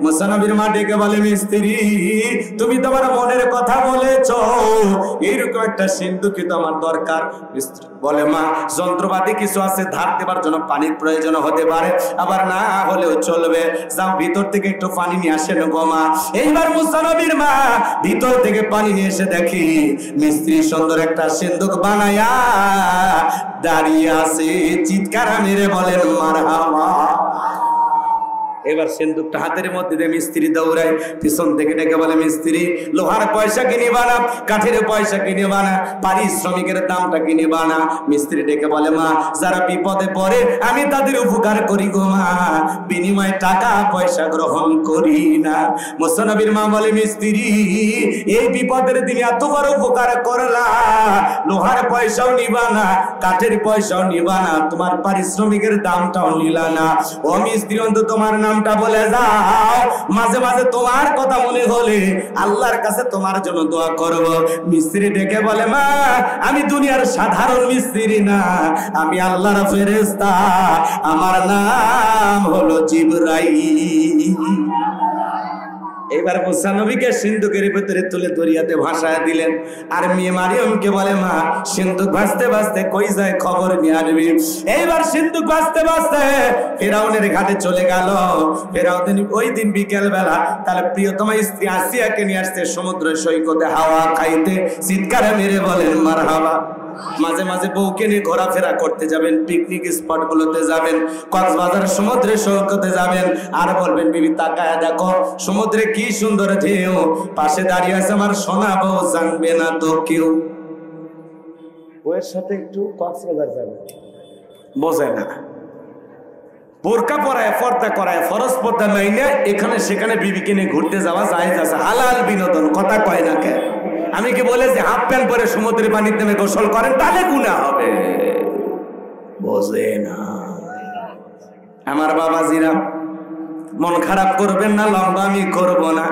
মুসা নবীর মা ডেকে বলে, মিস্ত্রি তুমি তোমার মনের কথা বলেছ, এইরকম একটা সিন্ধুকই তো আমার দরকার। মিস্ত্রি বলে, মা যন্ত্রপাতি কিছু আছে, ধার দেবার জন্য পানির প্রয়োজন হতে পারে, আবার না হলেও চলবে, যাও ভিতর থেকে একটু পানি নিয়ে আসেন গো মা। এইবার মুসা নবীর মা ভিতর থেকে পানি নিয়ে এসে দেখি মিস্ত্রি সুন্দর একটা সিন্ধুক বানায়া দাঁড়িয়ে আছে, চিৎকার মেরে বলেন মারহাবা। এবার সিন্ধুকটা হাতের মধ্যে দিয়ে মিস্ত্রি দৌড়ায়, পিছন থেকে ডেকে বলে, মিস্ত্রি লোহার পয়সা কিনে বানা, কাঠের পয়সা কিনে বানা, পারিশ্রমিকের দামটা কিনে বানা। মিস্ত্রি ডেকে বলে, মা যারা বিপদে পড়ে আমি তাদের উপকার করি গো মা, বিনিময়ে টাকা পয়সা গ্রহণ করি না। মুসা নবীর মা বলে, মিস্ত্রি এই বিপদের দিনে এত বড় উপকার করলা, লোহার পয়সাও নিবা না, কাঠের পয়সাও নিবা না, তোমার পারিশ্রমিকের দামটাও নিলা না। ও মিস্ত্রি অন্তত তোমার নামটা বলে যাও, মাঝে মাঝে তোমার কথা মনে হলে আল্লাহর কাছে তোমার জন্য দোয়া করব। মিস্ত্রি ডেকে বলে, মা আমি দুনিয়ার সাধারণ মিস্ত্রি না, আমি আল্লাহর ফেরেশতা, আমার নাম হলো জিবরাইল। এবার মুসা নবীকে সিন্ধুকের ভিতরে তুলে দরিয়াতে ভাসায় দিলেন। আর মেয়ে মারিয়মকে বলে, মা সিন্ধুক ভাসতে ভাসতে কই যায় খবর নিয়ে আনবি। এইবার সিন্ধুক ভাসতে ভাসতে ফেরাউনের ঘাটে চলে গেল। ফেরাউন ওই দিন বিকেল বেলা তার প্রিয়তমা স্ত্রী আসিয়াকে নিয়ে আসতে সমুদ্র সৈকতে হাওয়া খাইতে, চিৎকারে মেরে বলেন মারহাবা। মাঝে মাঝে বউকে নিয়ে ঘোরাফেরা করতে যাবেন, পিকনিক স্পট গুলোতে যাবেন, কক্সবাজার সমুদ্রে সৈকতে যাবেন, আর বলবেন বিবি তাকায় দেখো সমুদ্রে কি সুন্দর ঢেউ, পাশে দাঁড়িয়ে আছে আমার সোনা বউ, জানবে না তো কেউ। বউয়ের সাথে একটু কক্সবাজার যাবে, বোঝে না, বোরকা পরায় পর্দা করায় ফরজ পর্দা মাইনে এখানে সেখানে বিবিকে নিয়ে ঘুরতে যাওয়া যায়, হালাল বিনোদন, কথা কয় না কে? আমি কি বলে যে হাফ প্যান্ট পরে সমুদ্রের পানির নেমে গোসল করেন তাহলে গুনাহ হবে? বোঝে না। আমার বাবাজিরা মন খারাপ করবেন না, লম্বা আমি করব না।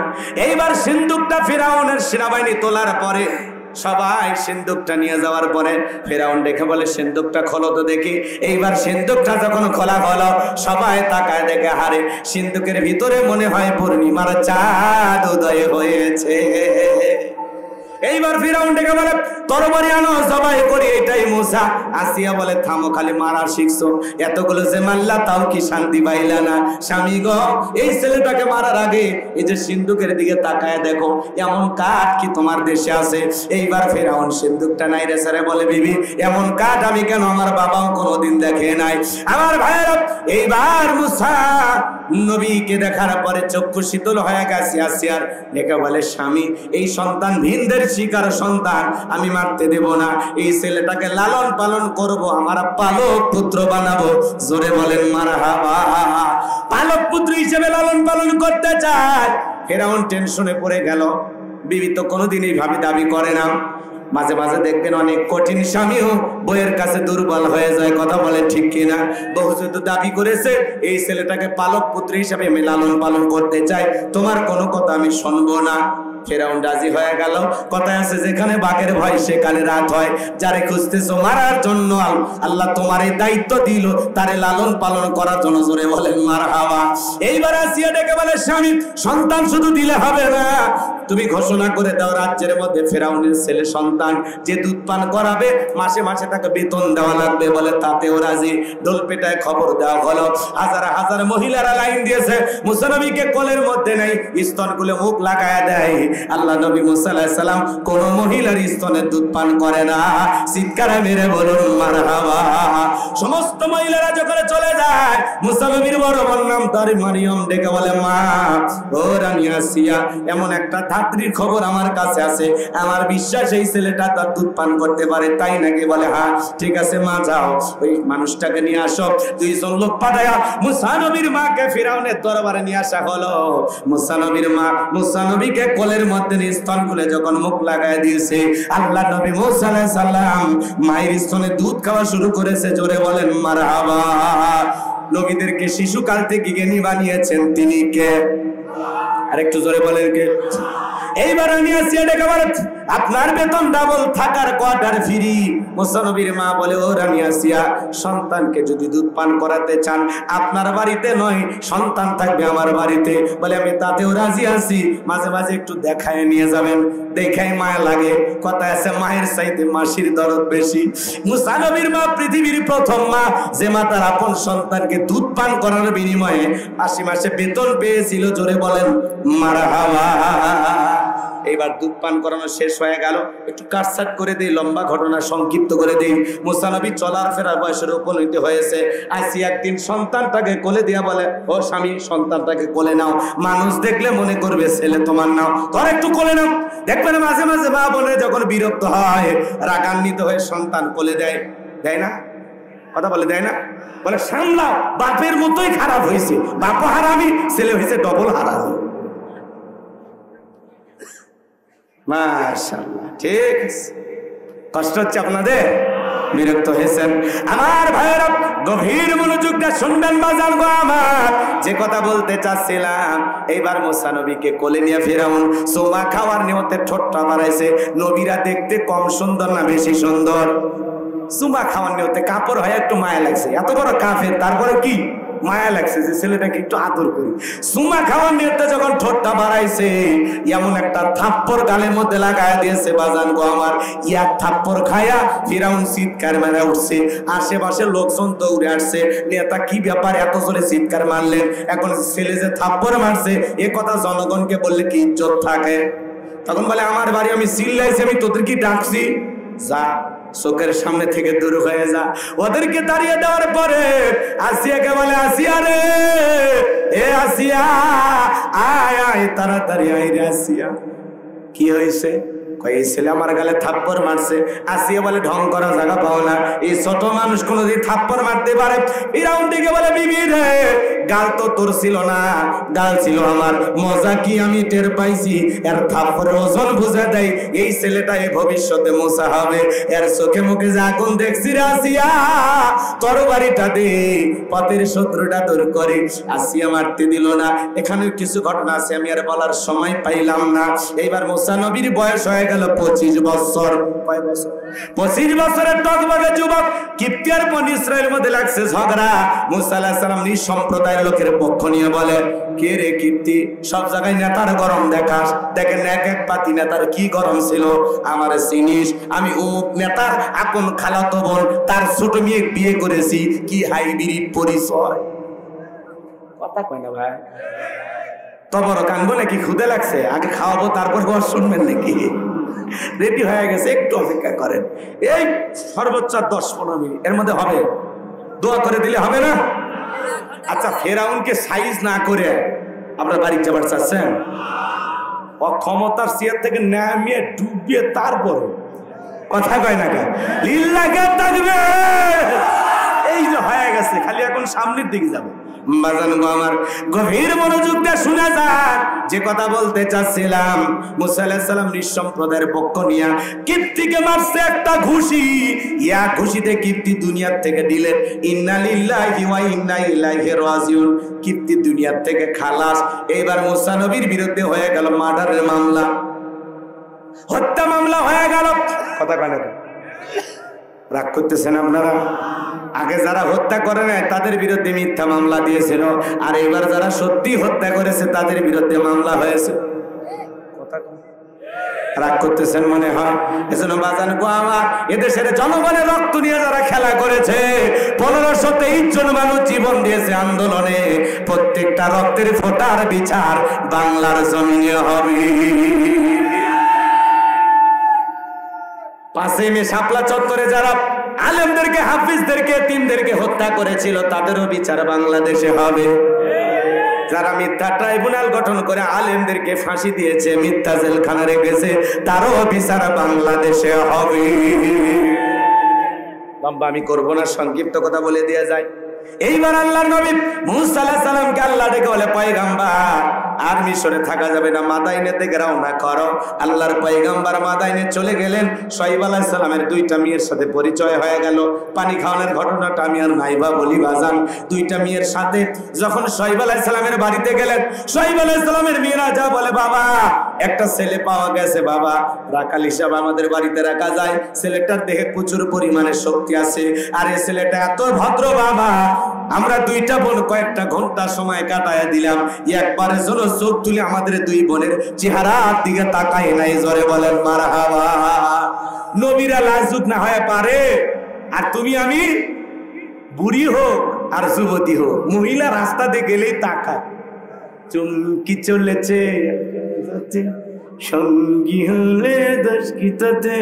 এইবার সিন্ধুকটা ফিরাউনের সেনাবাহিনী তোলার পরে সবাই সিন্ধুকটা নিয়ে যাওয়ার পরে ফেরাউন দেখে বলে, সিন্ধুকটা খোলো তো দেখি। এইবার সিন্ধুকটা যখন খোলা হলো সবাই তাকায় দেখে, হারে সিন্ধুকের ভিতরে মনে হয় পূর্ণিমার চাঁদ উদয় হয়েছে। এইবার ফিরাউন ডেকে বলে, তরবারি আনো, জবাই করি, এটাই মুসা। আসিয়া বলে, থামো, খালি মারা শিখছো, এতগুলো যে মারলা তাও কি শান্তি পাইলা না? স্বামী গো, এই ছেলেটাকে মারার আগে এই যে সিন্ধুকের দিকে তাকায় দেখো, এমন কাঠ কি তোমার দেশে আছে? এইবার ফিরাউন সিন্ধুকটা নাই রে স্যারে বলে, বিবি এমন কাঠ আমি কেন, আমার বাবাও কোনোদিন দেখে নাই। আমার ভাইয়েরা, এইবার মুসা নবীকে দেখার পরে চক্ষু শীতল হয়ে গেছে। আসিয়ার ডেকে বলে, স্বামী এই সন্তান ভিনদের শিকার সন্তান, আমি মারতে দেব না, এই ছেলেটাকে লালন পালন করব, আমার পালক পুত্র বানাবো। জোরে বলেন মারহাবা। পালক পুত্র হিসেবে লালন পালন করতে চায়। ফেরাউন টেনশনে পড়ে গেল। বিবি তো কোনোদিন এইভাবে দাবি করে না। মাঝে মাঝে দেখবেন অনেক কঠিন স্বামীও বইয়ের কাছে দুর্বল হয়ে যায়, কথা বলে ঠিক কিনা? বহু যেহেতু দাবি করেছে এই ছেলেটাকে পালক পুত্র হিসাবে আমি লালন পালন করতে চাই, তোমার কোনো কথা আমি শুনবো না। ফেরাউন রাজি হয়ে গেল। কথায় আছে, যেখানে বাঘের ভয় সেখানে রাত হয়। যারে খুঁজতেছো মারার জন্য আল্লাহ তোমার এই দায়িত্ব দিল, তারে লালন পালন করার জন্য। জোরে বলেন মারহাবা। এইবার আসিয়া ডেকে বলে, স্বামী সন্তান শুধু দিলে হবে না, তুমি ঘোষণা করে দাও রাজ্যের মধ্যে ফেরাউনের ছেলে সন্তান যে দুধ পান করাবে মাসে মাসে তাকে বেতন দেওয়া লাগবে। বলে তাতেও রাজি। ঢোল পেটায় খবর দেওয়া হলো। হাজার হাজার মহিলারা লাইন দিয়েছে, মুসা নবীকে কোলের মধ্যে নেই, স্তনগুলো মুখ লাগায় দেয়। আল্লাহ নবী মুসা আলাইহিস সালাম কোন মহিলার স্তনের দুধ পান করে না। চিৎকার মেরে বলুন মারহাবা। সমস্ত মহিলারা যখন চলে যায়, মুসা নবীর বড় বোন নাম তার মারিয়ম ডেকে বলে, মা ও রানী আসিয়া, এমন একটা ধাত্রীর খবর আমার কাছে আছে, আমার বিশ্বাস এই ছেলেটা তার দুধ পান করতে পারে। তাই নাকি? বলে হ্যাঁ। ঠিক আছে মা, যাও ওই মানুষটাকে নিয়ে আসো। দুইজন লোক পাঠায়া মুসা নবীর মাকে ফিরাউনের দরবারে নিয়ে আসা হলো। মুসা নবীর মা মুসা নবীকে কোলের মধ্যে স্তন খুলে যখন মুখ লাগায় দিয়েছে, আল্লাহ নবী মুসা আলাইহিস সালাম মায়ের স্তনে দুধ খাওয়া শুরু করেছে। জোরে বলেন মারহাবা। নবীদেরকে শিশুকাল থেকে জ্ঞানী বানিয়েছেন তিনি কে? আরেকটু জোরে বলেন কে? এইবার আমি আসিয়া ডেকে বলে, আপনার বেতন ডাবল, থাকার কোয়ার্টার ফ্রি। মুসা নবীর মা বলে, ও রানী আসিয়া, সন্তানকে যদি দুধ পান করাতে চান আপনার বাড়িতে নয়, সন্তান থাকবে আমার বাড়িতে। বলে আমি তাতেও রাজি আছি, মাঝে মাঝে একটু দেখায় নিয়ে যাবেন, দেখাই মায়া লাগে। কথা আছে মায়ের চাইতে মাসির দরদ বেশি। মুসা নবীর মা পৃথিবীর প্রথম মা, যে মা তার আপন সন্তানকে দুধ পান করার বিনিময়ে মাসে বেতন পেয়েছিল। জোরে বলেন মারহাবা। এইবার দুধ পান করানো শেষ হয়ে গেল। একটু কাটছাট করে দেই, লম্বা ঘটনা সংক্ষিপ্ত করে দেই। মুসা নবী চলার ফেরার বয়সের উপনীত হয়েছে। আসি একদিন সন্তানটাকে কোলে দিয়া বলে, ও স্বামী, সন্তানটাকে কোলে নাও, মানুষ দেখলে মনে করবে ছেলে তোমার নাও, তোর একটু কোলে নাও। দেখবেন মাঝে মাঝে মা বোনে যখন বিরক্ত হয়, রাগান্বিত হয়ে সন্তান কোলে দেয়, দেয় না? কথা বলে দেয় না? বলে সামলাও, বাপের মতোই খারাপ হয়েছে, বাপ হারামি, ছেলে হয়েছে ডবল হারামি। মাশাআল্লাহ, ঠিক আছে। কষ্ট হচ্ছে আপনাদের? বিরক্ত হয়েছেন? আমার ভাইয়েরা গভীর মনোযোগটা শুনবেন বাজান গো আমার, যে কথা বলতে চাচ্ছিলাম। এইবার মুসা নবীকে কোলে নিয়ে ফিরাউন সোমা খাওয়ার নিয়তে ঠোঁটটা মারাইছে। নবীরা দেখতে কম সুন্দর না বেশি সুন্দর? সুমা খাওয়ার নিয়তে কাপড় হয় একটু মায়া লাগছে, এত বড় কাফের, তারপরে কি মায়া লাগছে যে ছেলেটাকে একটু আদর করি। সুমা খাওয়ার নিয়তে যখন ঠোঁটটা বাড়াইছে, এমন একটা থাপ্পড় গালের মধ্যে লাগায় দিয়েছে বাজান গো আমার। ইয়ার থাপ্পড় খায়া ফিরাউন চিৎকার মেরে উঠছে। আশেপাশে লোকজন দৌড়ে আসছে, নেতা কি ব্যাপার এত জোরে চিৎকার মারলেন? এখন ছেলে যে থাপ্পড় মারছে এ কথা জনগণকে বললে কি ইজ্জত থাকে? তখন বলে, আমার বাড়ি আমি চিল্লাইছি, আমি তোদের কি ডাকছি? যা, চোখের সামনে থেকে দূর হয়ে যা। ওদেরকে দাঁড়িয়ে দেওয়ার পরে আসিয়াকে বলে, আসিয়া রে, এ আসিয়া, আয় আয় তাড়াতাড়ি আয় রে আসিয়া। কি হয়েছে? এই ছেলে আমার গালে থাপ্পড় মারছে। আসিয়া বলে, ঢং করা জায়গা পাও না, এই ছোট মানুষ কোনোদিন থাপ্পড় মারতে পারে? ফিরাউন দিকে বলে, বিবি রে, গাল তো তোর ছিল না, গাল ছিল আমার। মজা কি আমি টের পাইছি, এর থাপ্পড়ের ওজন বুঝে দেয় এই ছেলেটা এই ভবিষ্যতে মুসা হবে। এর চোখে মুখে যে আগুন দেখছি রে আসিয়া, তরবারিটা দে, পথের শত্রুটা দূর করে। আসিয়া মারতে দিল না। এখানে কিছু ঘটনা আছে, আমি আর বলার সময় পাইলাম না। এইবার মুসা নবীর বয়স হয়ে গেল 25 বছর। কয় বছর? 25 বছরের টকবগে যুবক। কিপ্তি আর বনি ইসরায়েলের মধ্যে লাগছে ঝগড়া। মুসা আলাইহিস সালাম নিজ সম্প্রদায়ের লোকের পক্ষ নিয়ে বলে, কে রে কিপ্তি, সব জায়গায় নেতার গরম দেখাস, দেখেন এক এক পাতি নেতার কি গরম ছিল। আমার চিনিস, আমি ও নেতার আপন খালাতো বোন, তার ছোট মেয়ে বিয়ে করেছি। কি হাইব্রিড পরিচয়! কথা কয় না ভাই? তবর কানবো নাকি? খুদে লাগছে, আগে খাওয়াবো তারপর বর শুনবেন নাকি? রেডি হয়ে গেছে, একটু অপেক্ষা করেন। এই সর্বোচ্চ 10-15 মিনিট এর মধ্যে হবে। দোয়া করে দিলে হবে না? আচ্ছা, ফেরাউনকে সাইজ না করে আপনার বাড়ি যাবার চাচ্ছেন? অক্ষমতার চেয়ার থেকে নামিয়ে ডুবিয়ে তারপরে কথা কয় না কেন? লিল্লাহি তাকবীর। এই যে হয়ে গেছে, খালি এখন সামনের দিকে যাবে। বাজান গো আমার, গভীর মনোযোগটা শুনে যান, যে কথা বলতে চাচ্ছিলাম। মুসা আলাইহিস সালাম নিঃসম্প্রদায়ের পক্ষ নিয়ে কিপ্তিকে মারছে একটা ঘুষি। ইয়া ঘুষিতে কিপ্তি দুনিয়ার থেকে দিলেন, ইন্না লিল্লাহি ওয়া ইন্না ইলাইহি রাজিউন। কিপ্তি দুনিয়ার থেকে খালাস। এইবার মুসা নবীর বিরুদ্ধে হয়ে গেল মার্ডারের মামলা, হত্যা মামলা হয়ে গেল। কথা কয় না? রাগ করতেছেন আপনারা? আগে যারা হত্যা করে নাই তাদের বিরুদ্ধে মিথ্যা মামলা দিয়েছিল, আর এবার যারা সত্যি হত্যা করেছে তাদের বিরুদ্ধে মামলা হয়েছে। রাগ করতেছেন মনে হয়? এজন্য বাজান গো আমার, এদেশের জনগণের রক্ত নিয়ে যারা খেলা করেছে, 1523 জন মানুষ জীবন দিয়েছে আন্দোলনে, প্রত্যেকটা রক্তের ফোঁটার বিচার বাংলার জমিনে হবে। 5 মে শাপলা চত্বরে যারা আলেমদেরকে, হাফিজদেরকে, এতিমদেরকে হত্যা করেছিল তাদেরও বিচার বাংলাদেশে হবে। যারা মিথ্যা ট্রাইব্যুনাল গঠন করে আলেমদেরকে ফাঁসি দিয়েছে, মিথ্যা জেলখানা রেখেছে, তারও বিচার বাংলাদেশে হবে। লম্বা আমি করবো না, সংক্ষিপ্ত কথা বলে দিয়ে যায়। এইবার আল্লাহর নবী মুসা আলাইহিস সালামকে আল্লাহ ডেকে বলে, পয়গম্বর আর মিশরে থাকা যাবে না, মাদাইনে থেকে রওনা করো। আল্লাহর পয়গম্বর মাদাইনে চলে গেলেন। শুআয়ব আলাইহিস সালামের দুইটা মেয়ের সাথে পরিচয় হয়ে গেল। পানি খাওয়ানোর ঘটনাটা আমি আর নাইবা বলি বাজান। দুইটা মেয়ের সাথে যখন শুআয়ব আলাইহিস সালামের বাড়িতে গেলেন, শুআয়ব আলাইহিস সালামের মেয়েরা যা বলে, বাবা একটা ছেলে পাওয়া গেছে, বাবা রাখাল হিসাবে আমাদের বাড়িতে রাখা যায়, ছেলেটার দেহে প্রচুর পরিমাণে শক্তি আছে, আর এই ছেলেটা এত ভদ্র, বাবা আমরা দুইটা বোন কয়েকটা ঘন্টা সময় কাটায় দিলাম, একবারের জন্য চোখ তুলে আমাদের দুই বোনের চেহারার দিকে তাকায় নাই। জোরে বলেন মারহাবা। নবীরা লাজুক না হয়ে পারে, আর তুমি আমি বুড়ি হোক আর যুবতী হোক, মহিলা রাস্তা দিয়ে গেলেই তাকায়, চুমকি চলেছে সঙ্গী হলে দোষ কি তাতে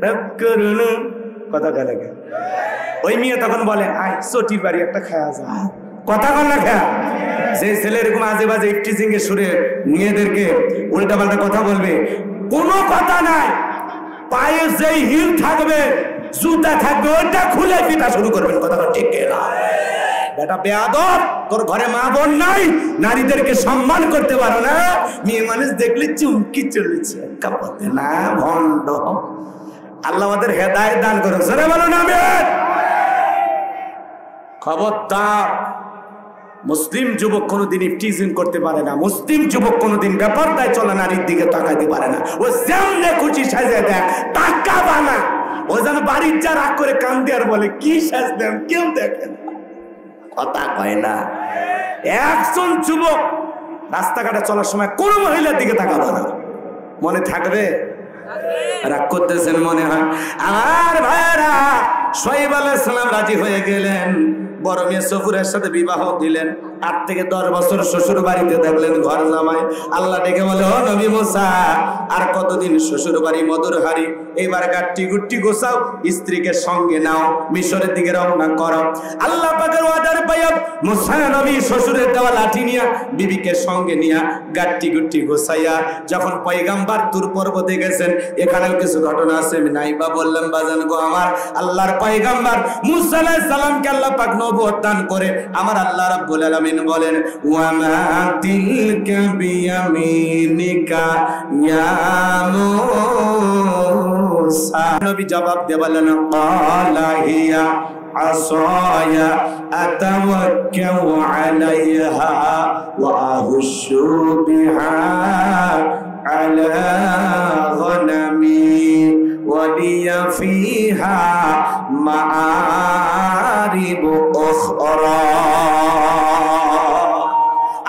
রাগ করো না, কথা গেলে ওই মেয়ে তখন বলে আয় চটির বাড়ি একটা খাওয়া যা, কথা কন না খায়া। যে ছেলে এরকম আজে বাজে ইফটিজিং এর সুরে মেয়েদেরকে উল্টা পাল্টা কথা বলবে, কোনো কথা নাই, পায়ে যেই হিল থাকবে জুতা থাকবে ওইটা খুলে পিটা শুরু করবেন, কথা ঠিক না? বেটা বেয়াদব, তোর ঘরে মা বোন নাই, নারীদেরকে সম্মান করতে পারো না, মেয়ে মানুষ দেখলে চুমকি চলেছে, কাপড়ে না ভণ্ড। আল্লাহ আমাদের হেদায়েত দান করুন, সরে বলুন আমিন। খবরদার, মুসলিম যুবক কোনোদিন ইফটিজিং করতে পারে না, মুসলিম যুবক কোনোদিন বেপরদায় চলা নারীর দিকে তাকাইতে পারে না। ও যেমনে খুশি সাজে দেয়, টাকা বানা, ও যেন বাড়ির যা রাগ করে কান্দে আর বলে কি সাজ দেন, কেউ দেখে না, কথা কয় না। একজন যুবক রাস্তাঘাটে চলার সময় কোন মহিলার দিকে তাকাবো না, মনে থাকবে? রাগ করতেছেন মনে হয়। আমার ভাইরা, শুআয়ব আলাইহিস সালাম রাজি হয়ে গেলেন, বড় মেয়ে সফুরের সাথে বিবাহ দিলেন। 8 থেকে 10 বছর শ্বশুর বাড়িতে থাকলেন ঘর জামাই। আল্লাহ ডেকে বলে, ও নবী মুসা, আর কতদিন শ্বশুর বাড়ি মধুর হাড়ি, এবার গাট্টি গুট্টি গোছাও, স্ত্রীকে সঙ্গে নাও, মিশরের দিকে রওনা করো। আল্লাহ পাকের অর্ডার পাইয়া মুসা নবী শ্বশুরের দেওয়া লাঠি নিয়া, বিবিকে সঙ্গে নিয়া, গাট্টি গুট্টি গোছাইয়া যখন পয়গাম্বার তুর পর্বতে গেছেন, এখানেও কিছু ঘটনা আছে, আমি নাইবা বললাম বাজান গো আমার। আল্লাহর পয়গাম্বার মুসা আলাইহিস সালামকে আল্লাহ পাক নবুয়ত দান করে আমার আল্লাহ রাব্বুল আলামিন বলেন, ওয়া মা তিলকা বিয়ামিনিকা ইয়া মুসা। নবী জবাব দিয়ে বলেন, ক্বালা হিয়া আসায়া আতাওয়াক্কাউ আলাইহা ওয়া আহুশু বিহা আলা গনামি ওয়া লিয়া ফিহা মাআরিব উখরা।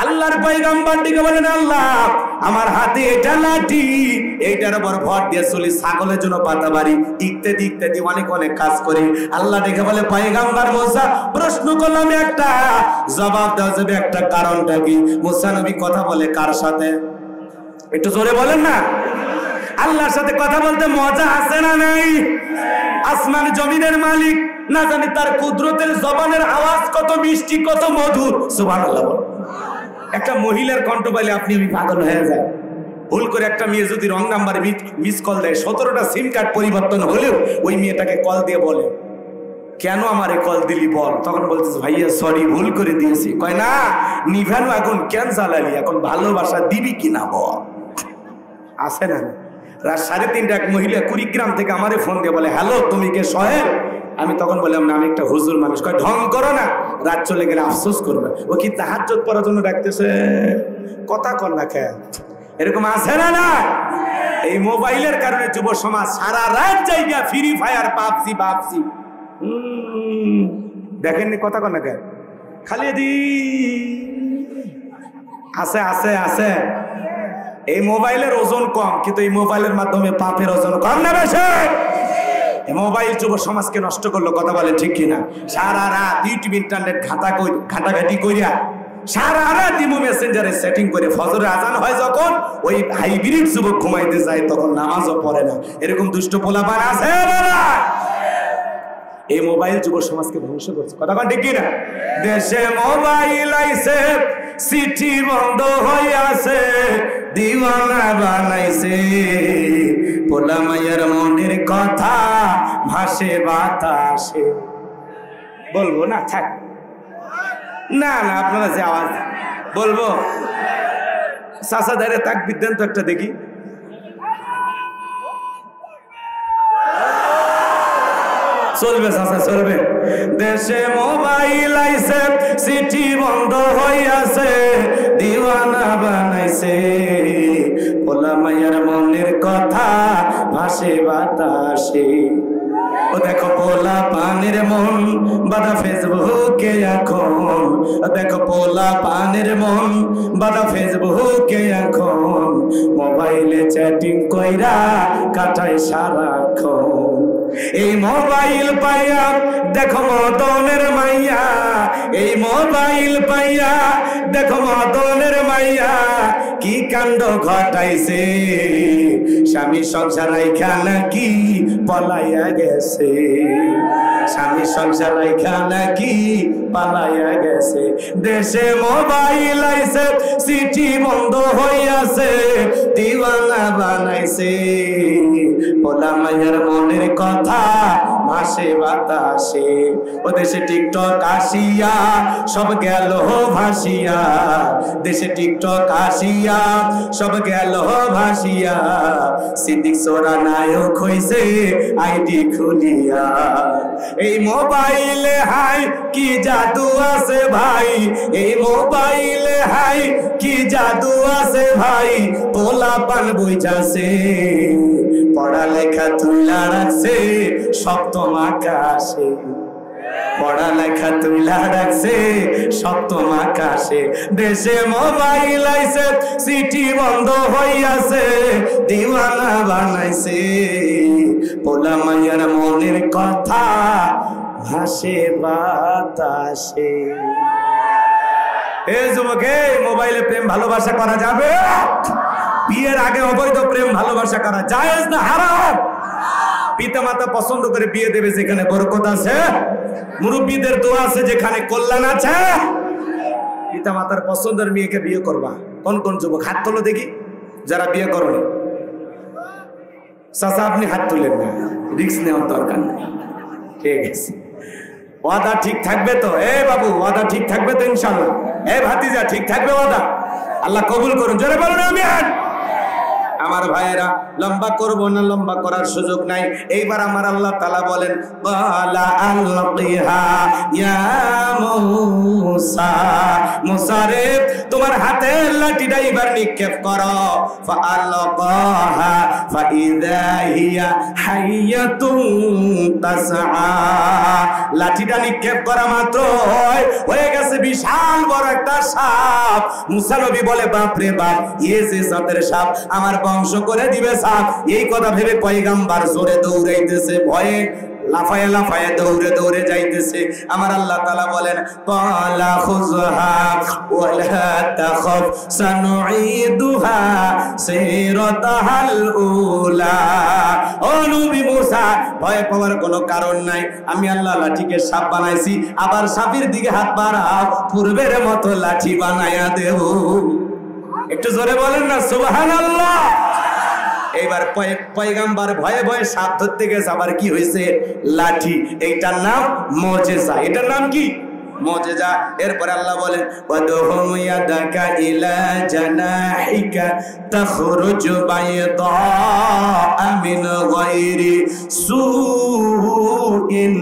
আল্লাহর পয়গম্বর দিকে বলেন, আল্লাহ আমার হাতে এটা লাঠি, এইটার উপর ভর দিয়ে চলি, ছাগলের জন্য পাতা বাড়ি, ইত্যাদি ইত্যাদি অনেক অনেক কাজ করি। আল্লাহ ডেকে বলে, পয়গম্বর মুসা, প্রশ্ন করলাম একটা, জবাব দেওয়া যাবে একটা, কারণটা কি? মুসা নবী কথা বলে কার সাথে? একটু জোরে বলেন না। আল্লাহর সাথে কথা বলতে মজা আছে না নাই? আসমান জমিনের মালিক, না জানি তার কুদরতের জবানের আওয়াজ কত মিষ্টি, কত মধুর। সুবহানাল্লাহ। একটা মহিলার কণ্ঠ পাইলে আপনি আমি পাগল হয়ে যায়। ভুল করে একটা মেয়ে যদি রং নাম্বারে মিস কল দেয়, 17টা সিম কার্ড পরিবর্তন হলেও ওই মেয়েটাকে কল দিয়ে বলে, কেন আমারে কল দিলি বল। তখন বলতেছে, ভাইয়া সরি, ভুল করে দিয়েছি। কয় না, নিভানো এখন কেন জ্বালালি, এখন ভালোবাসা দিবি কিনা বল। আছে না? রাত 3:30 এক মহিলা কুড়িগ্রাম থেকে আমারে ফোন দিয়ে বলে, হ্যালো তুমি কে সোহেল? আমি তখন বললাম, না আমি একটা হুজুর মানুষ। কয় ঢং করো না, রাত চলে গেলে আফসোস করবে। ও কি তাহাজ্জুদ পড়ার জন্য ডাকতেছে, কথা কর না খেয়ে। এরকম আছে না? না, এই মোবাইলের কারণে যুব সমাজ সারা রাত জায়গা ফ্রি ফায়ার, পাবজি পাবজি। দেখেননি, কথা কর না খেয়ে, খালি দি আছে আছে আছে। এই মোবাইলের ওজন কম, কিন্তু এই মোবাইলের মাধ্যমে পাপের ওজন কম না বেশি? মোবাইল যুব সমাজকে নষ্ট করলো, কথা বলে ঠিক কিনা? সারা রাত ইউটিউব ইন্টারনেট ঘাটাঘাটি করিয়া, সারা রাত ইমো মেসেঞ্জারে সেটিং করে, ফজরের আজান হয় যখন, ওই হাইব্রিড যুবক ঘুমাইতে যায়, তখন নামাজও পড়ে না। এরকম দুষ্ট পোলাপান আছে না? এই মোবাইল যুব সমাজকে ধ্বংস করছে, কথা বলে ঠিক কিনা? দেশে মোবাইল আইছে, চিঠি বন্ধ হইয়াছে, দিওয়ানা বানাইছে, পোলা মায়ের মনের কথা ভাসে বাতাসে। বলবো না, থাক না না, আপনারা যে আওয়াজ বলবো, চাচা দাঁড়িয়ে তাকবীর দেন তো একটা দেখি। চলবে চাচা চলবে। দেশে মোবাইল আইছে, চিঠি বন্ধ হইয়াছে, দিওয়ানা বানাইছে, পোলা মাইয়ার মনের কথা ভাসে বাতাসে। ও দেখো পোলা পানের মন বাদা ফেসবুকে এখন, দেখো পোলা পানের মন বাদা ফেসবুকে এখন, মোবাইলে চ্যাটিং কইরা কাটায় সারাক্ষণ। এই মোবাইল পাইয়া দেখো মদনের মাইয়া, এই মোবাইল পাইয়া দেখো মদনের মাইয়া কি কাণ্ড ঘটাইছে, স্বামী সংসার রাইখা নাকি পলাইয়া গেছে, স্বামী সংসার রাইখা নাকি পালাইয়া গেছে। দেশে মোবাইল আইছে, চিঠি বন্ধ হইয়াছে, দিওয়ানা বানাইছে, পোলা মাইয়ার মনের কথা ভাসে বাতাসে। ও দেশে টিকটক আসিয়া সব গেল ভাসিয়া, দেশে টিকটক আসিয়া সব গেল ভাসিয়া, সিদ্দিক সোরা নায়ক হইছে আইডি খুলিয়া। এই মোবাইলে হাই কি জাদু আছে ভাই, এই মোবাইলে হাই কি জাদু আছে ভাই, পোলা পান বুঝাছে, পড়ালেখা তুলা রাখছে সপ্তম আকাশে, পড়ালেখা তুলা রাখছে সপ্তম আকাশে। দেশে মোবাইল আইছে, চিঠি বন্ধ হইয়াছে, দিওয়ানা বানাইছে, পোলা মাইয়ার মনের কথা ভাসে বাতাসে। এ যুবকে, মোবাইলে প্রেম ভালোবাসা করা যাবে? বিয়ের আগে অবৈধ প্রেম ভালোবাসা করা জায়েজ না হারাম? পিতা মাতা পছন্দ করে বিয়ে দেবে যেখানে বরকত আছে, মুরব্বীদের দোয়া আছে যেখানে কল্যাণ আছে, পিতা মাতার পছন্দের মেয়েকে বিয়ে করবা। কোন কোন যুবক হাত তোলো দেখি যারা বিয়ে করনি। চাচা আপনি হাত তুলেন না, রিস্ক নেওয়ার দরকার নেই। ঠিক আছে, ওয়াদা ঠিক থাকবে তো? এ বাবু, ওয়াদা ঠিক থাকবে তো ইনশাআল্লাহ? এ ভাতিজা, ঠিক থাকবে ওয়াদা? আল্লাহ কবুল করুন, জোরে বলুন আমিন। আমার ভাইয়েরা, লম্বা করব না, লম্বা করার সুযোগ নাই। এইবার আমার আল্লাহ তাআলা বলেন, ক্বালা আলকিহা ইয়া মূসা, মূসা রে তোমার হাতে লাঠিটা এবার নিক্ষেপ করো। ফাআলকাহা ফাইযা হিয়া হাইয়াতুন তাসআ, লাঠিটা নিক্ষেপ করা মাত্র হয়ে গেছে বিশাল বড় একটা সাপ। মূসা নবী বলে, বাপ রে বাপ, ইয়ে যে সাপের সাপ, আমার বংশ করে দিবে সাপ। এই কথা ভেবে পয়গম্বর জোরে দৌড়াইতেছে, ভয়ে লাফায়ে লাফায়ে দৌড়ে দৌড়ে যাইতেছে। আমার আল্লাহ তাআলা বলেন, ক্বালা খুযহা ওয়ালা তাখাফ সানুঈদুহা সিরাতাহাল উলা। ও নবী মূসা, ভয় পাওয়ার কোনো কারণ নাই, আমি আল্লাহ লাঠিকে সাপ বানাইছি, আবার সাপের দিকে হাত বাড়াও, পূর্বের মতো লাঠি বানায়া দেব। একটু জোরে বলেন না সুবহানাল্লাহ। এইবার পয়গম্বর ভয়ে ভয়ে সাপ ধরতে গেছে, আবার কি হয়েছে? লাঠি। এইটার নাম মুজিজা। এটার নাম কি? মুজিজা। এরপর আল্লাহ বলেন, ওয়াদহুম ইয়াদাকা ইলা জানাহিকা তাখরুজু বাইদা মিন গায়রি সুইন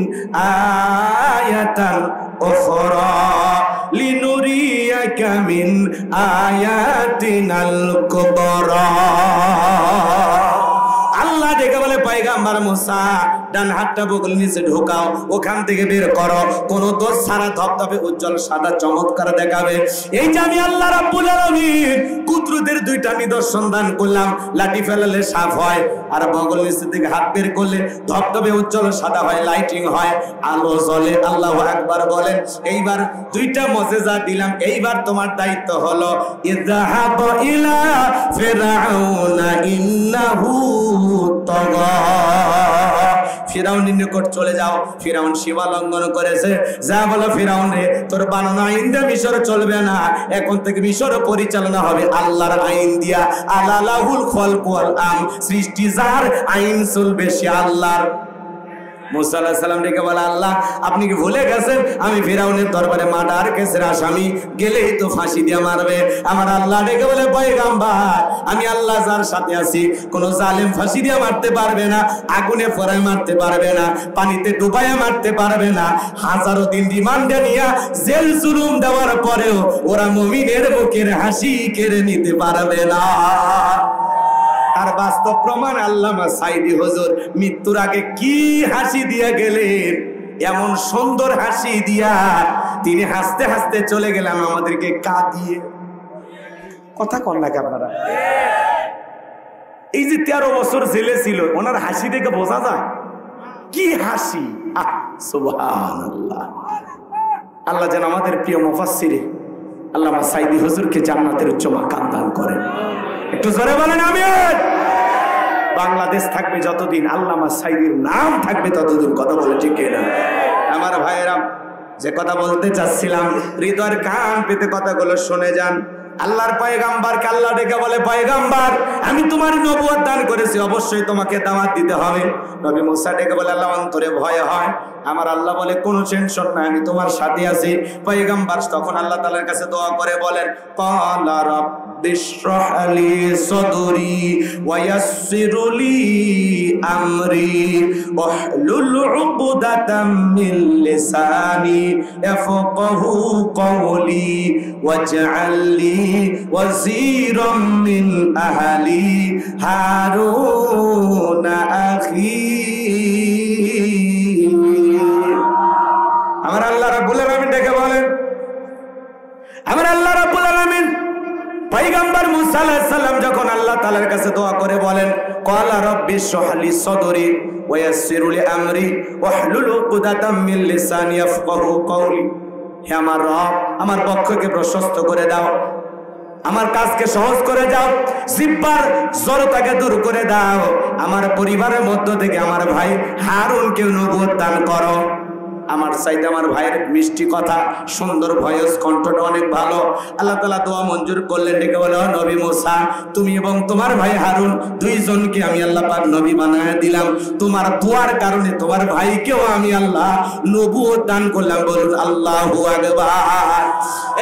আয়াতান উখরা লিনুরিয়াকা মিন আয়াতিনাল কুবরা। আল্লাহ দেখে বলে, পয়গম্বর মূসা ডান হাতটা বগল নিচে ঢোকাও, ওখান থেকে বের করো, কোন দোষ ছাড়া ধবধবে উজ্জ্বল সাদা চমৎকার দেখাবে। এই যে আমি আল্লাহ রাব্বুল আলামিন কুদরতের দুইটা নিদর্শন দান করলাম। লাঠি ফেলালে সাপ হয়, আর বগল নিচে থেকে হাত বের করলে ধবধবে উজ্জ্বল সাদা হয়, লাইটিং হয়, আলো জ্বলে। আল্লাহু আকবার বলেন। এইবার দুইটা মুজিজা দিলাম, এইবার তোমার দায়িত্ব হলো, ইযহাব ইলা ফিরআউনা ইন্নাহু তাগা। ফিরাউনের নিকট চলে যাও। ফিরাউন সীমা লঙ্ঘন করেছে। যা বলো, ফিরাউন রে, তোর বানানো আইন দিয়ে মিশর চলবে না, এখন থেকে মিশর পরিচালনা হবে আল্লাহর আইন দিয়া। আলালাহুল খলক ওয়াল আম, সৃষ্টি যার, আইন চলবে সে আল্লাহর। মুসা আলাইহিস সালাম ডেকে বলে, আল্লাহ আপনি কি ভুলে গেছেন আমি ফিরাউনের দরবারে মার্ডার কেসের আসামি, গেলেই তো ফাঁসি দিয়ে মারবে। আমার আল্লাহ ডেকে বলে, পয়গম্বর আমি আল্লাহ যার সাথে আছি, কোন জালেম ফাঁসি দিয়ে মারতে পারবে না, আগুনে পোড়ায় মারতে পারবে না, পানিতে ডুবাইয়া মারতে পারবে না। হাজারো দিন রিমান্ডে নিয়ে জেল জুলুম দেওয়ার পরেও ওরা মুমিনের মুখের হাসি কেড়ে নিতে পারবে না। আর বাস্তব প্রমাণ আল্লামা সাইদি হুজুর মৃত্যুর আগে কি হাসি দিয়ে গেলেন, এমন সুন্দর হাসি দিয়া তিনি হাসতে হাসতে চলে গেলেন আমাদেরকে কাঁদিয়ে। কথা কন নাকি আপনারা? এই যে 13 বছর জেলে ছিল, ওনার হাসি দেখে বোঝা যায় কি হাসি। সুবহানাল্লাহ। আল্লাহ যেন আমাদের প্রিয় মুফাসসির আল্লামা সাইদি হুজুরকে জান্নাতের উচ্চ মাকাম দান করেন। একটু জোরে বলেন আমিন। বাংলাদেশ থাকবে যতদিন, আল্লামা সাইদির নাম থাকবে ততদিন। কথা বলে ঠিক না? আমার ভাইয়েরা, যে কথা বলতে চাচ্ছিলাম, হৃদয়ের কান পেতে কথাগুলো শুনে যান। আল্লাহর পয়গাম্বরকে আল্লাহ ডেকে বলে, পয়গাম্বর আমি তোমার নবুয়ত দান করেছি, অবশ্যই তোমাকে দাওয়াত দিতে হবে। নবী মুসা ডেকে বলে, আল্লাহ অন্তরে ভয় হয়। আমার আল্লাহ বলে, কোনো টেনশন নাই, আমি তোমার সাথে আছি। পয়গাম্বর তখন আল্লাহ তাআলার কাছে দোয়া করে বলেন, ক্বালা রাব্বি ইশরাহ লি সাদরি ওয়া ইয়াসসির লি আমরি ওয়াহলুল উকদাতাম মিন লিসানি ইয়াফকাহু কওলি ওয়াজআল লি ওয়াজিরাম মিন আহলি হারুন আখি। আমার আল্লাহ রাব্বুল আলামিন ডেকে বলেন, আমার আল্লাহ রাব্বুল আলামিন পয়গম্বর মুসা আলাইহিস সালাম যখন আল্লাহ তাআলার কাছে দোয়া করে বলেন, ক্বালা রাব্বি ইশরাহ লি সাদরি ওয়া ইয়াসসির লি আমরি ওয়াহলুল উকদাতাম মিন লিসানি ইয়াফকাহু কওলি। হে আমার রব, আমার বক্ষকে প্রশস্ত করে দাও, আমার কাজকে সহজ করে দাও, জিহ্বার জড়তাকে দূর করে দাও, আমার পরিবারের মধ্য থেকে আমার ভাই হারুনকে নবুয়ত দান করো। আমার চাইতে আমার ভাইয়ের মিষ্টি কথা, সুন্দর ভয়েস, কণ্ঠটা অনেক ভালো। আল্লাহ তাআলা দোয়া মঞ্জুর করলেন। ডেকে বলে, নবী মুসা তুমি এবং তোমার ভাই হারুন দুইজনকে আমি আল্লাহ পাক নবী বানায় দিলাম। তোমার দোয়ার কারণে তোমার ভাইকেও আমি আল্লাহ নবুয়ত দান করলাম। বলুন আল্লাহু আকবার।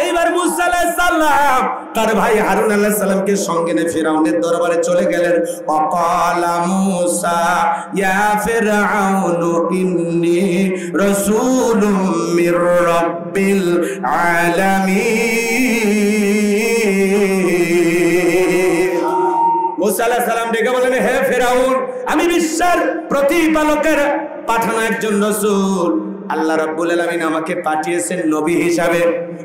এইবার মুসা আলাইহিস সালাম তার ভাই হারুন আলাইহিস সালামকে সঙ্গে নিয়ে ফিরাউনের দরবারে চলে গেলেন। ওয়াকালা মুসা ইয়া ফিরআউনু ইন্নী রাসূলুম মির রাব্বিল আলামিন। মুসা আলাইহিস সালাম ডেকে বলেন, হে ফিরাউন, আমি বিশ্বের প্রতিপালকের পাঠানো একজন রাসূল। আল্লাহ রাব্বুল আলামিন আমাকে পাঠিয়েছেন নবী হিসাবে।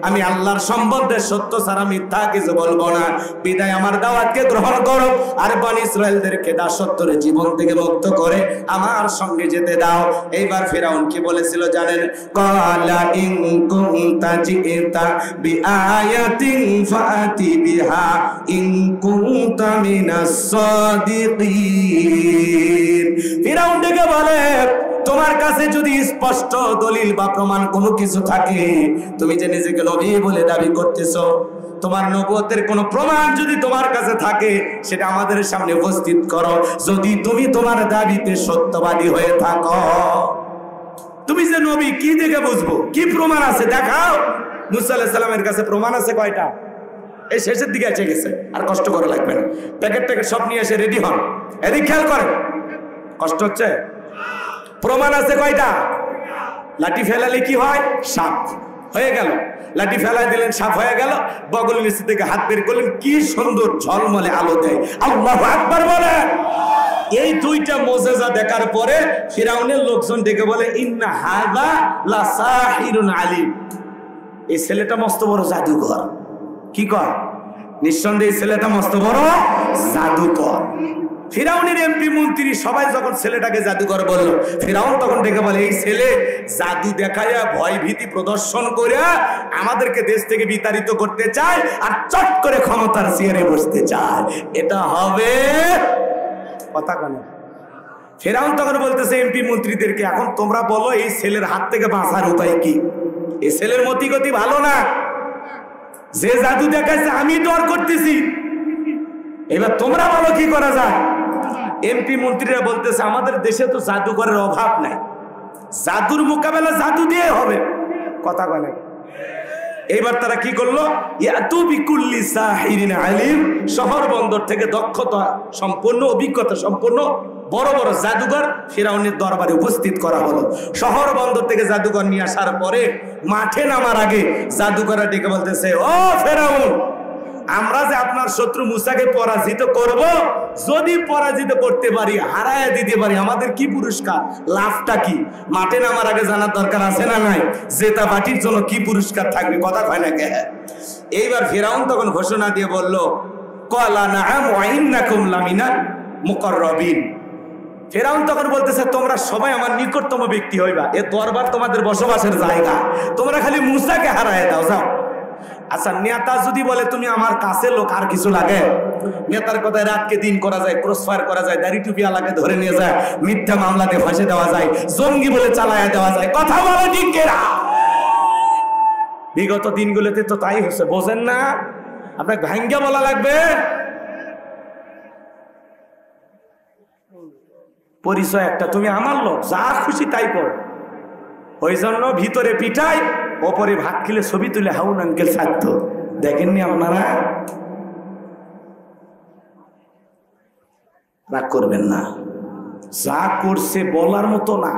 আমি আল্লাহর সম্বন্ধে সত্য ছাড়া মিথ্যা কিছু বলবো না। বিদায় আমার দাওয়াতকে গ্রহণ করো আর বনি ইসরাইলদেরকে দাসত্বের জীবন থেকে মুক্ত করে আমার সঙ্গে যেতে দাও। এইবার ফিরাউন কি বলেছিল জানেন? ক্বালা ইন কুনতা জিতা বিআয়াতিন ফাতি বিহা ইন কুনতা মিনাস সাদিকিন। ফিরাউন ডেকে বলে, তোমার কাছে যদি স্পষ্ট দলিল বা প্রমাণ কোনো কিছু থাকে, তুমি যে নিজেকে নবী বলে দাবি করতেছো, তোমার নবুয়তের কোনো প্রমাণ যদি তোমার কাছে থাকে সেটা আমাদের সামনে উপস্থিত করো। যদি তুমি তোমার দাবিতে সত্যবাদী হয়ে থাকো, তুমি যে নবী কি দেখে বুঝবো? কি প্রমাণ আছে দেখাও। মুসা আলাইহিস সালামের কাছে প্রমাণ আছে কয়টা? এই শেষের দিকে এসে গেছে, আর কষ্ট করা লাগবে না। প্যাকেট সব নিয়ে এসে রেডি হন। এদিক খেয়াল করেন, কষ্ট হচ্ছে। প্রমাণ আছে কয়টা? লাঠি ফেলালে কি হয়? সাপ হয়ে গেল। লাঠি ফেলাই দিলেন, সাপ হয়ে গেল। বগল নিচে থেকে হাত বের করলেন, কি সুন্দর ঝলমলে আলো দেয়। আল্লাহু আকবার বলেন। এই দুইটা মুজিজা দেখার পরে ফিরাউনের লোকজন ডেকে বলে, ইন্না হাযা লা সাহিরুন আলিম। এই ছেলেটা মস্ত বড় জাদুকর। কি কয়? নিঃসন্দেহে ছেলেটা মস্ত বড় জাদুকর। ফিরাউনের এমপি মন্ত্রী সবাই যখন ছেলেটাকে জাদুকর বলল, ফিরাউন তখন ডেকে বলে, এই ছেলে জাদু দেখাইয়া ভয় ভীতি প্রদর্শন করে আমাদেরকে দেশ থেকে বিতাড়িত করতে চায় আর চট করে ক্ষমতার চেয়ারে বসতে চায়। এটা হবে কথা কেন? ফিরাউন তখন বলতেছে এমপি মন্ত্রীদেরকে, এখন তোমরা বলো এই ছেলের হাত থেকে বাঁচার উপায় কি? এই ছেলের মতি গতি ভালো না, যে জাদু দেখাইছে আমি ডর করতেছি। এবার তোমরা বলো কি করা যায়? এমপি মন্ত্রীরা বলতেছে, আমাদের দেশে তো জাদুকরের অভাব নাই, জাদুর মোকাবেলা জাদু দিয়ে হবে, কথা কয় না। এইবার তারা কি করলো, ইয়াতু বিকুল্লি সাহিরিন আলিম, শহর বন্দর থেকে দক্ষতা সম্পন্ন, অভিজ্ঞতা সম্পন্ন বড় বড় জাদুঘর ফিরাউনের দরবারে উপস্থিত করা হলো। শহর বন্দর থেকে জাদুঘর নিয়ে আসার পরে মাঠে নামার আগে জাদুঘররা ডেকে বলতেছে, ও ফেরাউন, আমরা যে আপনার শত্রু মুসাকে পরাজিত করব, যদি পরাজিত করতে পারি, হারায় দিতে পারি, আমাদের কি পুরস্কার, লাভটা কি? মাঠে নামার আগে জানার দরকার আছে না নাই? জেতা পার্টির জন্য কি পুরস্কার থাকবে, কথা কয় না কে? এইবার ফিরাউন তখন ঘোষণা দিয়ে বলল, ক্বালা নাআম ওয়া ইন্নাকুম লামিনাল মুকাররাবিন। ফিরাউন তখন বলতেছে, তোমরা সবাই আমার নিকটতম ব্যক্তি হইবা, এ দরবার তোমাদের বসবাসের জায়গা, তোমরা খালি মুসাকে হারায় দাও, যাও। আচ্ছা, নেতা যদি বলে তুমি আমার কাছে লোক, আর কিছু লাগে? নেতার কথায় রাতকে দিন করা যায়, ক্রসফায়ার করা যায়, দাড়ি টুপি আলাকে ধরে নিয়ে যায়, মিথ্যা মামলাতে ফাঁসে দেওয়া যায়, জঙ্গি বলে চালায়া দেওয়া যায়, কথা বলে ঠিক কিনা? বিগত দিনগুলোতে তো তাই হচ্ছে, বোঝেন না? আপনাকে ভাঙ্গা বলা লাগবে। পরিচয় একটা, তুমি আমার লোক, যা খুশি তাই কর। ওই জন্য ভিতরে পিঠাই, ওপরে ভাত খেলে ছবি তুলে হাউন আঙ্কেল থাকতো, দেখেননি আপনারা? রাগ করবেন না, যা করছে বলার মতো না,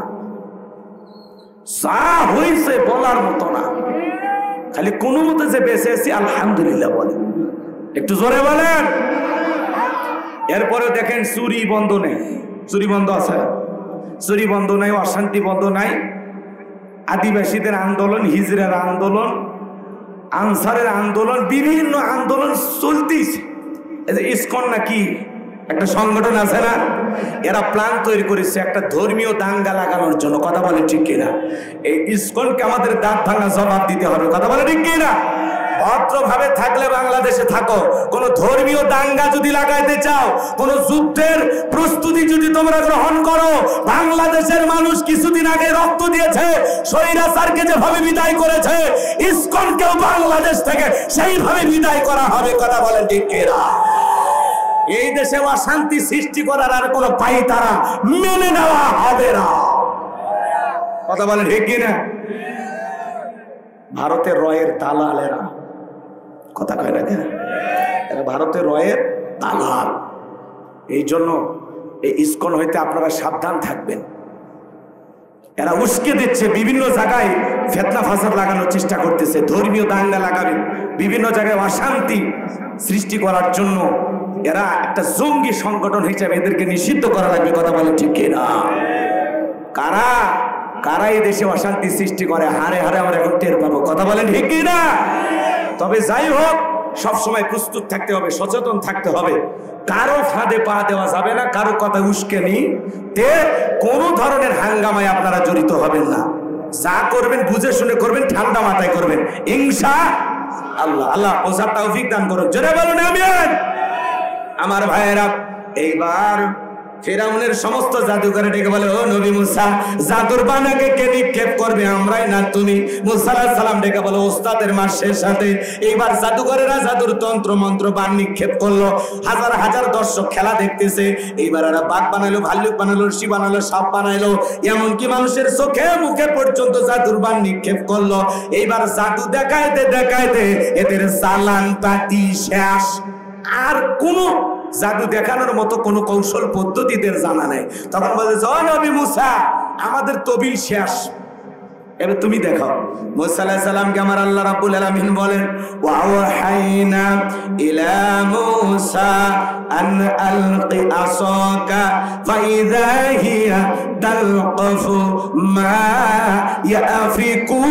যা হয়েছে বলার মতো না, খালি কোনো মতে যে বেঁচে আছি আলহামদুলিল্লাহ বলে, একটু জোরে বলেন। এরপরে দেখেন চুরি বন্ধ নেই, চুরি বন্ধ আছে, চুরি বন্ধ নাই, অশান্তি বন্ধ নাই। আদিবাসীদের আন্দোলন, হিজড়ার আন্দোলন, আনসারের আন্দোলন, বিভিন্ন আন্দোলন চলতেছে। এই যে ইসকন নাকি একটা সংগঠন আছে না, এরা প্ল্যান তৈরি করেছে একটা ধর্মীয় দাঙ্গা লাগানোর জন্য, কথা বলে ঠিক কিনা? এই ইসকনকে আমাদের দাঁত ভাঙা জবাব দিতে হবে, কথা বলে ঠিক কিনা? ভদ্রভাবে থাকলে বাংলাদেশে থাকো, কোন ধর্মীয় দাঙ্গা যদি লাগাইতে চাও, কোন যুদ্ধের প্রস্তুতি যদি তোমরা গ্রহণ করো, বাংলাদেশের মানুষ কিছুদিন আগে রক্ত দিয়েছে, স্বৈরাচারকে যেভাবে বিদায় করেছে, ইসকনকেও বাংলাদেশ থেকে সেইভাবে বিদায় করা হবে, কথা বলেন ঠিক কিনা? এই দেশে অশান্তি সৃষ্টি করার আর কোনো পাই তারা মেনে নেওয়া হবে না, কথা বলেন ঠিক কিনা? ভারতের রয়ের দালালেরা, কথা কয় না কেন? এরা ভারতের রয়ের দালাল। এই জন্য এই ইসকন হইতে আপনারা সাবধান থাকবেন। এরা উস্কে দিচ্ছে, বিভিন্ন জায়গায় ফিতনা ফাসাদ লাগানোর চেষ্টা করতেছে, ধর্মীয় দাঙ্গা লাগাবে, বিভিন্ন জায়গায় অশান্তি সৃষ্টি করার জন্য এরা একটা জঙ্গি সংগঠন হিসেবে এদেরকে নিষিদ্ধ করা লাগবে, কথা বলে ঠিক কিনা? কারা কারা এই দেশে অশান্তি সৃষ্টি করে, হারে হারে আমরা এখন টের পাবো, কথা বলেন ঠিক কিনা? তবে যাই হোক, সবসময় প্রস্তুত থাকতে হবে, সচেতন থাকতে হবে, কারো ফাঁদে পা দেওয়া যাবে না, কারো কথা উস্কেনি তে কোনো ধরনের হাঙ্গামায় আপনারা জড়িত হবেন না। যা করবেন বুঝে শুনে করবেন, ঠান্ডা মাথায় করবেন, ইনশাআল্লাহ। আল্লাহ বোঝার তৌফিক দান করুন, জোরে বলুন আমিন। আমার ভাইয়েরা, এইবার ফিরাউনের সমস্ত জাদুঘরে ডেকে বলে, ও নবী মুসা, জাদুর বানাকে কে নিক্ষেপ করবে, আমরাই না তুমি? মুসা আলাইহিস সালাম ডেকে বলে, ওস্তাদের মাসের সাথে। এইবার জাদুঘরেরা জাদুর তন্ত্র মন্ত্র বান নিক্ষেপ করলো, হাজার হাজার দর্শক খেলা দেখতেছে। এইবার এরা বাঘ বানাইলো, ভাল্লুক বানাইলো, ঋষি বানাইলো, সাপ বানাইলো, এমনকি মানুষের চোখে মুখে পর্যন্ত জাদুর বান নিক্ষেপ করলো। এইবার জাদু দেখাইতে দেখাইতে এদের চালান পাতি শেষ, আর কোনো জাদু দেখানোর মতো কোনো কৌশল পদ্ধতিদের জানা নাই। তখন বলে, ও নবী মুসা, আমাদের তবিল শেষ, এবার তুমি দেখাও। মুসা আলাইহিস সালামকে আমার আল্লাহ রাব্বুল আলামিন বলেন, ওয়া ওয়াহাইনা ইলা মুসা আন আলকি আসাকা ফাইযা হিয়া তালকাফু মা ইয়াফিকুন।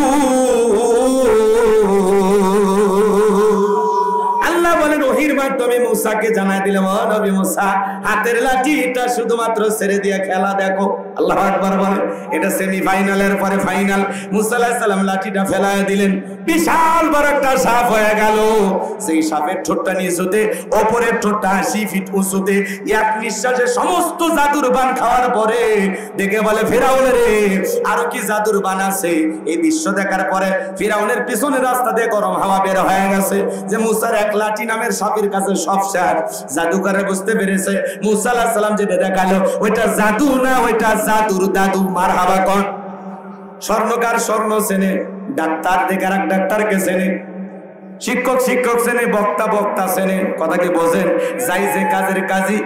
বলেন, ওহির মাধ্যমে মুসাকে জানাই দিলাম, ও নবী মুসা, হাতের লাঠিটা শুধুমাত্র ছেড়ে দিয়ে খেলা দেখো। আল্লাহু আকবার বলেন। এটা সেমিফাইনালের পরে ফাইনাল। মুসা আলাইহিস সালাম লাঠিটা ফেলায় দিলেন, বিশাল বড় একটা সাপ হয়ে গেল। সেই সাপের ঠোঁটটা নিচুতে, ওপরের ঠোঁটটা 80 ফিট উঁচুতে। এক নিঃশ্বাসে সমস্ত জাদুর বান খাওয়ার পরে দেখে বলে, ফিরাউনের আরো কি জাদুর বান আছে? এই দৃশ্য দেখার পরে ফিরাউনের পিছনের রাস্তা দিয়ে গরম হাওয়া বের হয়ে গেছে, যে মুসার এক লাঠি নামের সাপের কাছে সব শেষ। জাদুকরে বুঝতে পেরেছে মুসা আলাইহিস সালাম যেটা দেখালো ওইটা জাদু না, ওইটা জাদুর দাদু। মারহাবা কোন? স্বর্ণকার স্বর্ণ চেনে, ডাক্তার দেখে আর ডাক্তারকে চেনে, শিক্ষক শিক্ষক চেনে, বক্তা বক্তা চেনে। কথা কি বোঝেন? যাই যে কাজের কাজী,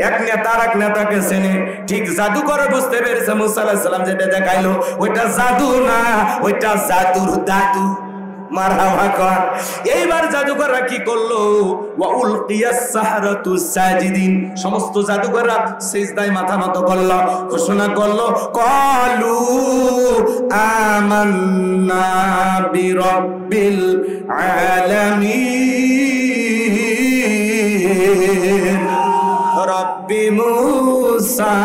এক নেতা আর এক নেতাকে চেনে। ঠিক জাদুকর বুঝতে পেরেছে মুসা আলাইহিস সালাম যেটা দেখাইলো ওইটা জাদু না, ওইটা জাদুর দাদু। মারহাবা কর। এইবার জাদুকররা কি করলো? ওয়া উলকিয়াস সাহারাতু সাজিদিন, সমস্ত জাদুকররা সিজদায় মাথা নত করলো, ঘোষণা করলো ক্বালু আমান্না বিরাব্বিল আলামিন রব্বি মুসা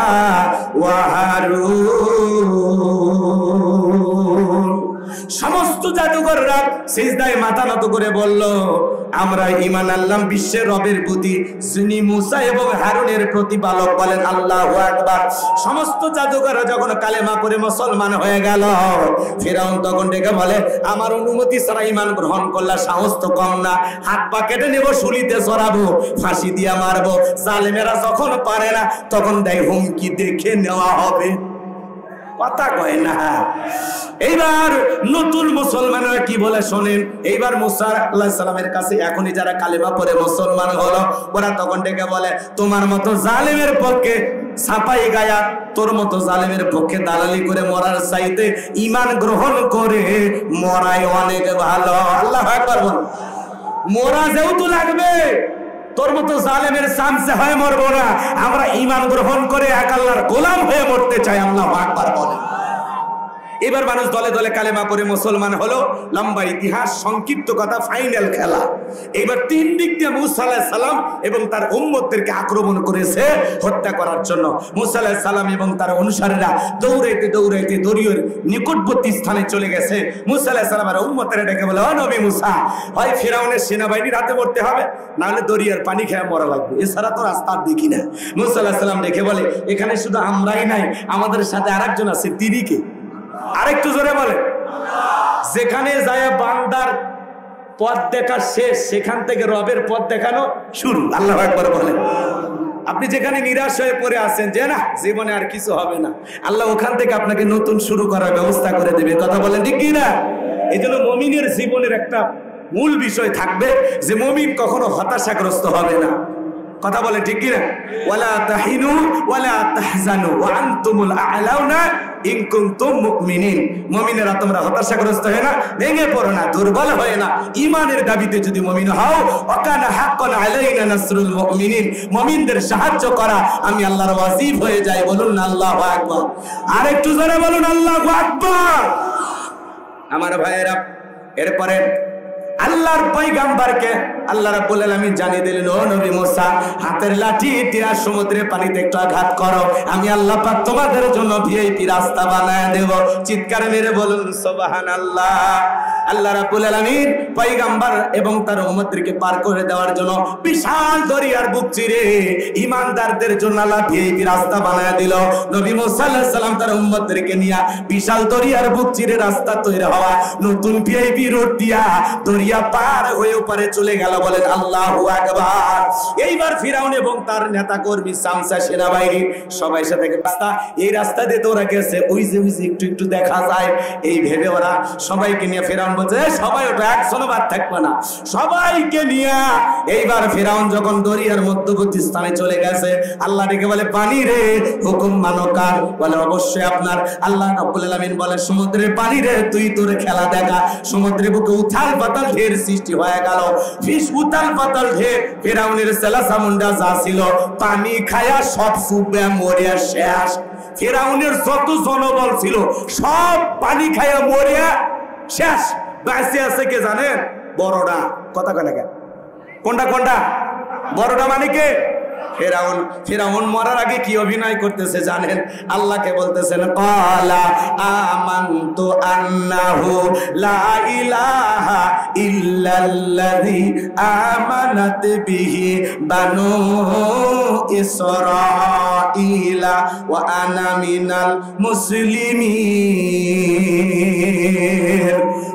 ওয়া হারুন। সমস্ত জাদুকররা সিজদায় মাথা নত করে বলল আমরা ঈমান আনলাম বিশ্বের রবের প্রতি, যিনি মুসা এবং হারুনের প্রতিপালক। বলেন আল্লাহু আকবার। সমস্ত জাদুকররা যখন কালেমা পড়ে মুসলমান হয়ে গেল, ফিরআউন তখন ডেকে বলে আমার অনুমতি ছাড়া ঈমান গ্রহণ করলে সাহস তো কম না, হাত পা কেটে নেব, শুলিতে চড়াবো, ফাঁসি দিয়া মারবো। জালেমেরা যখন পারে না তখন দেয় হুমকি, দেখে নেওয়া হবে। কথা কয় না। এইবার নতুন মুসলমানরা কি বলে শোনেন। এইবার মুসা আলাইহিস সালামের কাছে এখনই যারা কালেমা পড়ে মুসলমান হলো, ওরা তখন ডেকে বলে তোমার মতো জালেমের পক্ষে ছাপাই গায়া, তোর মতো জালেমের পক্ষে দালালি করে মরার চাইতে ঈমান গ্রহণ করে মরাই অনেক ভালো। আল্লাহু আকবার বল। মরা যেহেতু লাগবে, তোর মতো জালেমের চামচে হয়ে মরবো না, আমরা ঈমান গ্রহণ করে এক আল্লাহর গোলাম হয়ে মরতে চাই। আল্লাহু আকবার বলে। এবার মানুষ দলে দলে কালেমা পড়ে মুসলমান হলো। লম্বা ইতিহাস, সংক্ষিপ্ত কথা, ফাইনাল খেলা। এবার তিন দিক দিয়ে মুসা আলাইহিস সালাম এবং তার উম্মতদেরকে আক্রমণ করেছে হত্যা করার জন্য। মুসা আলাইহিস সালাম এবং তার অনুসারীরা দৌড়াইতে দৌড়াইতে দরিয়ার নিকটবর্তী স্থানে চলে গেছে। মুসা আলাইহিস সালামের উম্মতেরা ডেকে বলে, ও নবী মুসা, হয় ফিরআউনের সেনাবাহিনীর হাতে মরতে হবে, না হলে দরিয়ার পানি খেয়ে মরা লাগবে, এছাড়া তো রাস্তা দেখি না। মুসা আলাইহিস সালাম ডেকে বলে, এখানে শুধু আমরাই নাই, আমাদের সাথে আরেকজন আছে। তিনি কে? আরেকটু জোরে বলে। যেখানে যায় বান্দার পথ দেখা শেষ, সেখান থেকে রবের পথ দেখানো শুরু। আল্লাহু আকবার বলে। আপনি যেখানে নিরাশ হয়ে পড়ে আছেন যে না জীবনে আর কিছু হবে না, আল্লাহ ওখান থেকে আপনাকে নতুন শুরু করার ব্যবস্থা করে দেবে। কথা বলেন ঠিক কি না? এই জন্য মুমিনের জীবনের একটা মূল বিষয় থাকবে যে মুমিন কখনো হতাশাগ্রস্ত হবে না। কথা বলে ঠিক কি না? ওয়ালা তাহিনু ওয়ালা তাহজানু ওয়া আনতুমুল আ'লাউনা ইন কুনতুম মুমিনিন। মুমিনেরা তোমরা হতাশাগ্রস্ত হয় না, ভেঙে পড়ো না, দুর্বল হয় না। ঈমানের দাবিতে যদি মুমিন হও, ওয়াকানা হাক্কান আলাইনা নাসরুল মুমিনিন, মুমিনদের সাহায্য করা আমি আল্লাহর ওয়াজিব হয়ে যায়। বলুন না আল্লাহু আকবার। আর একটু জোরে বলুন আল্লাহু আকবার। আমার ভাইয়েরা, এরপরে আল্লাহর পয়গম্বরকে আল্লাহ রাব্বুল আলামিন জানিয়ে দিলেন, ও নবী মুসা, হাতের লাঠি দিয়া সমুদ্রের পানিতে একটু আঘাত করো, আমি আল্লাহ পাক তোমাদের জন্য ভিআইপি রাস্তা বানায় দেব। চিৎকার মেরে বলুন সুবহানাল্লাহ। আল্লাহ রাব্বুল আলামিন পয়গম্বর এবং তার উম্মতদেরকে পার করে দেওয়ার জন্য বিশাল দরিয়ার বুক চিরে ঈমানদারদের জন্য আল্লাহ ভিআইপি রাস্তা বানায় দিল। নবী মুসা আলাইহিস সালাম তার উম্মতদেরকে নিয়ে বিশাল দরিয়ার বুক চিরে রাস্তা তৈরি হওয়া নতুন ভিআইপি রোড দিয়া দরিয়া পার হয়ে ওপারে চলে গেল। বলেন আল্লাহু আকবার। এইবার ফিরআউন এবং তার নেতা কর্মী সামসা সেনাবাহিনী সবাই সাথে রাস্তা, এই রাস্তা দিয়ে তোরা গেছে, ওই যে একটু একটু দেখা যায়, এই ভেবে ওরা সবাইকে নিয়ে ফিরআউন বলছে সবাই ওটা একশো বাদ থাকবে না, সবাইকে নিয়ে। এইবার ফিরআউন যখন দরিয়ার মধ্যবর্তী স্থানে চলে গেছে, আল্লাহ ডেকে বলে পানি রে, হুকুম মানো কার? বলে অবশ্যই আপনার। আল্লাহ রাব্বুল আলামিন বলে সমুদ্রের পানি রে, তুই তোর খেলা দেখা। সমুদ্রের বুকে উথাল পাতাল ঢের সৃষ্টি হয়ে গেল, ফিস উথাল পাতাল ঢের। ফিরআউনের সেলা সামুন্ডা যা ছিল পানি খায়া সব সুবে মরিয়া শেষ। ফিরআউনের যত জনবল ছিল সব পানি খায়া মরিয়া শেষ। বাঁচে আছে কে জানেন? বড়টা। কথা কয় না কেন? কোনটা কোনটা? বড়টা মানে কে? ফিরআউন। ফিরআউন মরার আগে কি অভিনয় করতেছে জানেন? আল্লাহকে বলতেছেন ক্বালা আমানতু আন্নাহু লা ইলাহা ইল্লাল্লাযী আমানাত বিহি বানু ইসরাঈলা ওয়া আনা মিনাল মুসলিমিন।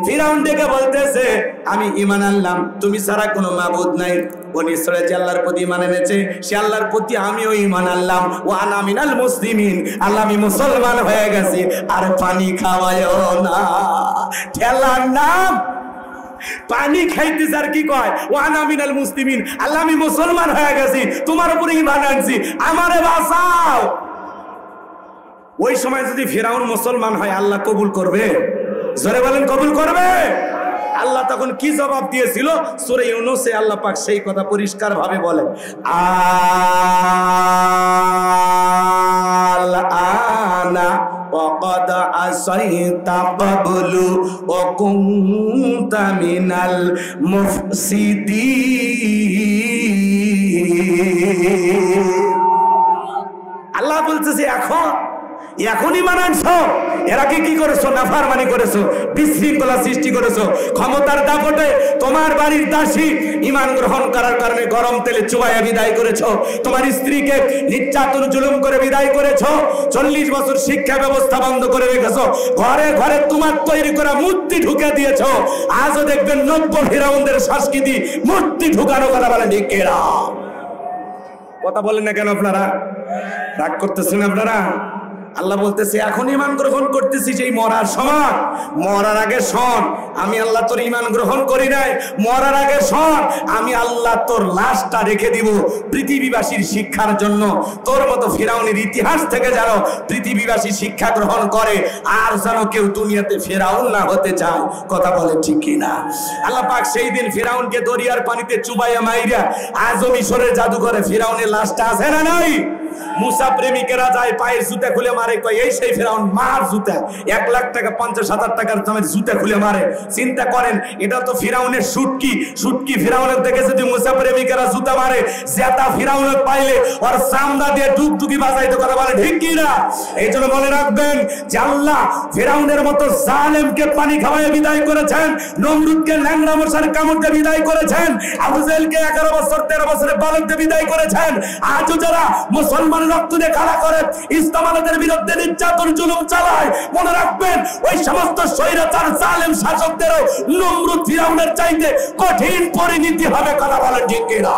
ফিরআউন ডেকে বলতেছে আমি ঈমান আনলাম তুমি ছাড়া কোনো মাবুদ নাই। বনি ইসরাঈল যে আল্লাহর প্রতি ঈমান এনেছে সে আল্লাহর প্রতি আমিও ঈমান আনলাম। ওয়া আনা মিনাল মুসলিমিন, আল্লাহ আমি মুসলমান হয়ে গেছি। আর পানি খাওয়ায়ও না, ঠেলার নাম পানি খাইতে আর কি কয় ওয়া আনা মিনাল মুসলিমিন, আল্লাহ আমি মুসলমান হয়ে গেছি, তোমার উপরে ঈমান আনছি, আমারে বাঁচাও। ওই সময় যদি ফিরাউন মুসলমান হয় আল্লাহ কবুল করবে? জোরে বলেন কবুল করবে? আল্লাহ তখন কি জবাব দিয়েছিল? সূরা ইউনূসে আল্লাহ পাক সেই কথা পরিষ্কার ভাবে বলেন, আল-আনা ওয়াকাদ আসাইতা ক্বাবলু ওয়া কুনতা মিনাল মুফসিদিন। আল্লাহ বলতেছে এখনই মানানছো, এর আগে কি করেছো? নাফরমানি করেছো, বিশৃঙ্খলা সৃষ্টি করেছো, ক্ষমতার দাপটে তোমার বাড়ির দাসী ঈমান গ্রহণ করার কারণে গরম তেলে চুবাইয়া বিদায় করেছো, তোমার স্ত্রীকে নির্যাতন জুলুম করে বিদায় করেছো, 40 বছর শিক্ষা ব্যবস্থা বন্ধ করে রেখেছো, ঘরে ঘরে তোমার তৈরি করা মূর্তি ঢুকে দিয়েছো। আজও দেখবেন নব্য ফিরাউনদের সংস্কৃতি মূর্তি ঢুকানো, কথা বলেন ঠিক কিনা? কথা বলেন না কেন আপনারা? রাগ করতেছেন আপনারা? আল্লাহ বলতেছে এখন ঈমান গ্রহণ করতেছি, সেই মরার সময়, মরার আগে শোন আমি আল্লাহ তোর ঈমান গ্রহণ করি নাই, মরার আগে শোন আমি আল্লাহ তোর লাশটা রেখে দিব পৃথিবীবাসীর শিক্ষার জন্য। তোর মতো ফিরাউনের ইতিহাস থেকে যেন পৃথিবীবাসী শিক্ষা গ্রহণ করে, আর যেন কেউ দুনিয়াতে ফিরাউন না হতে চায়। কথা বলে ঠিক কিনা? আল্লাহ পাক সেই দিন ফিরাউনকে দরিয়ার পানিতে চুবাইয়া মাইরা আজও মিশরের জাদুঘরে ফিরাউনের লাশটা আছে না নাই? মুসা প্রেমিকেরা যায় পায়ের জুতা খুলে মারে, কয় এই সেই ফিরাউন, মার জুতা, 1 লাখ টাকা 50,000 টাকার দামের জুতা খুলে মারে। চিন্তা করেন, এটা তো ফিরাউনের সুটকি ফিরাউনের দেখে যদি মুসা প্রেমিকেরা জুতা মারে, জেতা ফিরাউনের পাইলে ওর চামড়া দিয়ে টুকটুকি বাজাইতে, কথা বলে ঠিক কি না? এই জন্য মনে রাখবেন যে আল্লাহ ফিরাউনের মতো জালেমকে পানি খাওয়ায় বিদায় করেছেন, নমরুদকে ল্যাংড়া মশার কামড় দিয়ে বিদায় করেছেন, আবু জেহেলকে 11 বছর 13 বছরে বালক দিয়ে বিদায় করেছেন। আজও যারা মুসলমানের রক্ত দিয়ে খেলা করে ইসলামের বিরুদ্ধে নির্যাতন জুলুম চালায়, মনে রাখবেন ওই সমস্ত স্বৈরাচার জালেম শাসকদেরও নমরুদ ফিরাউনের চাইতে কঠিন পরিণতি হবে। কথা বলেন ঠিক কিনা?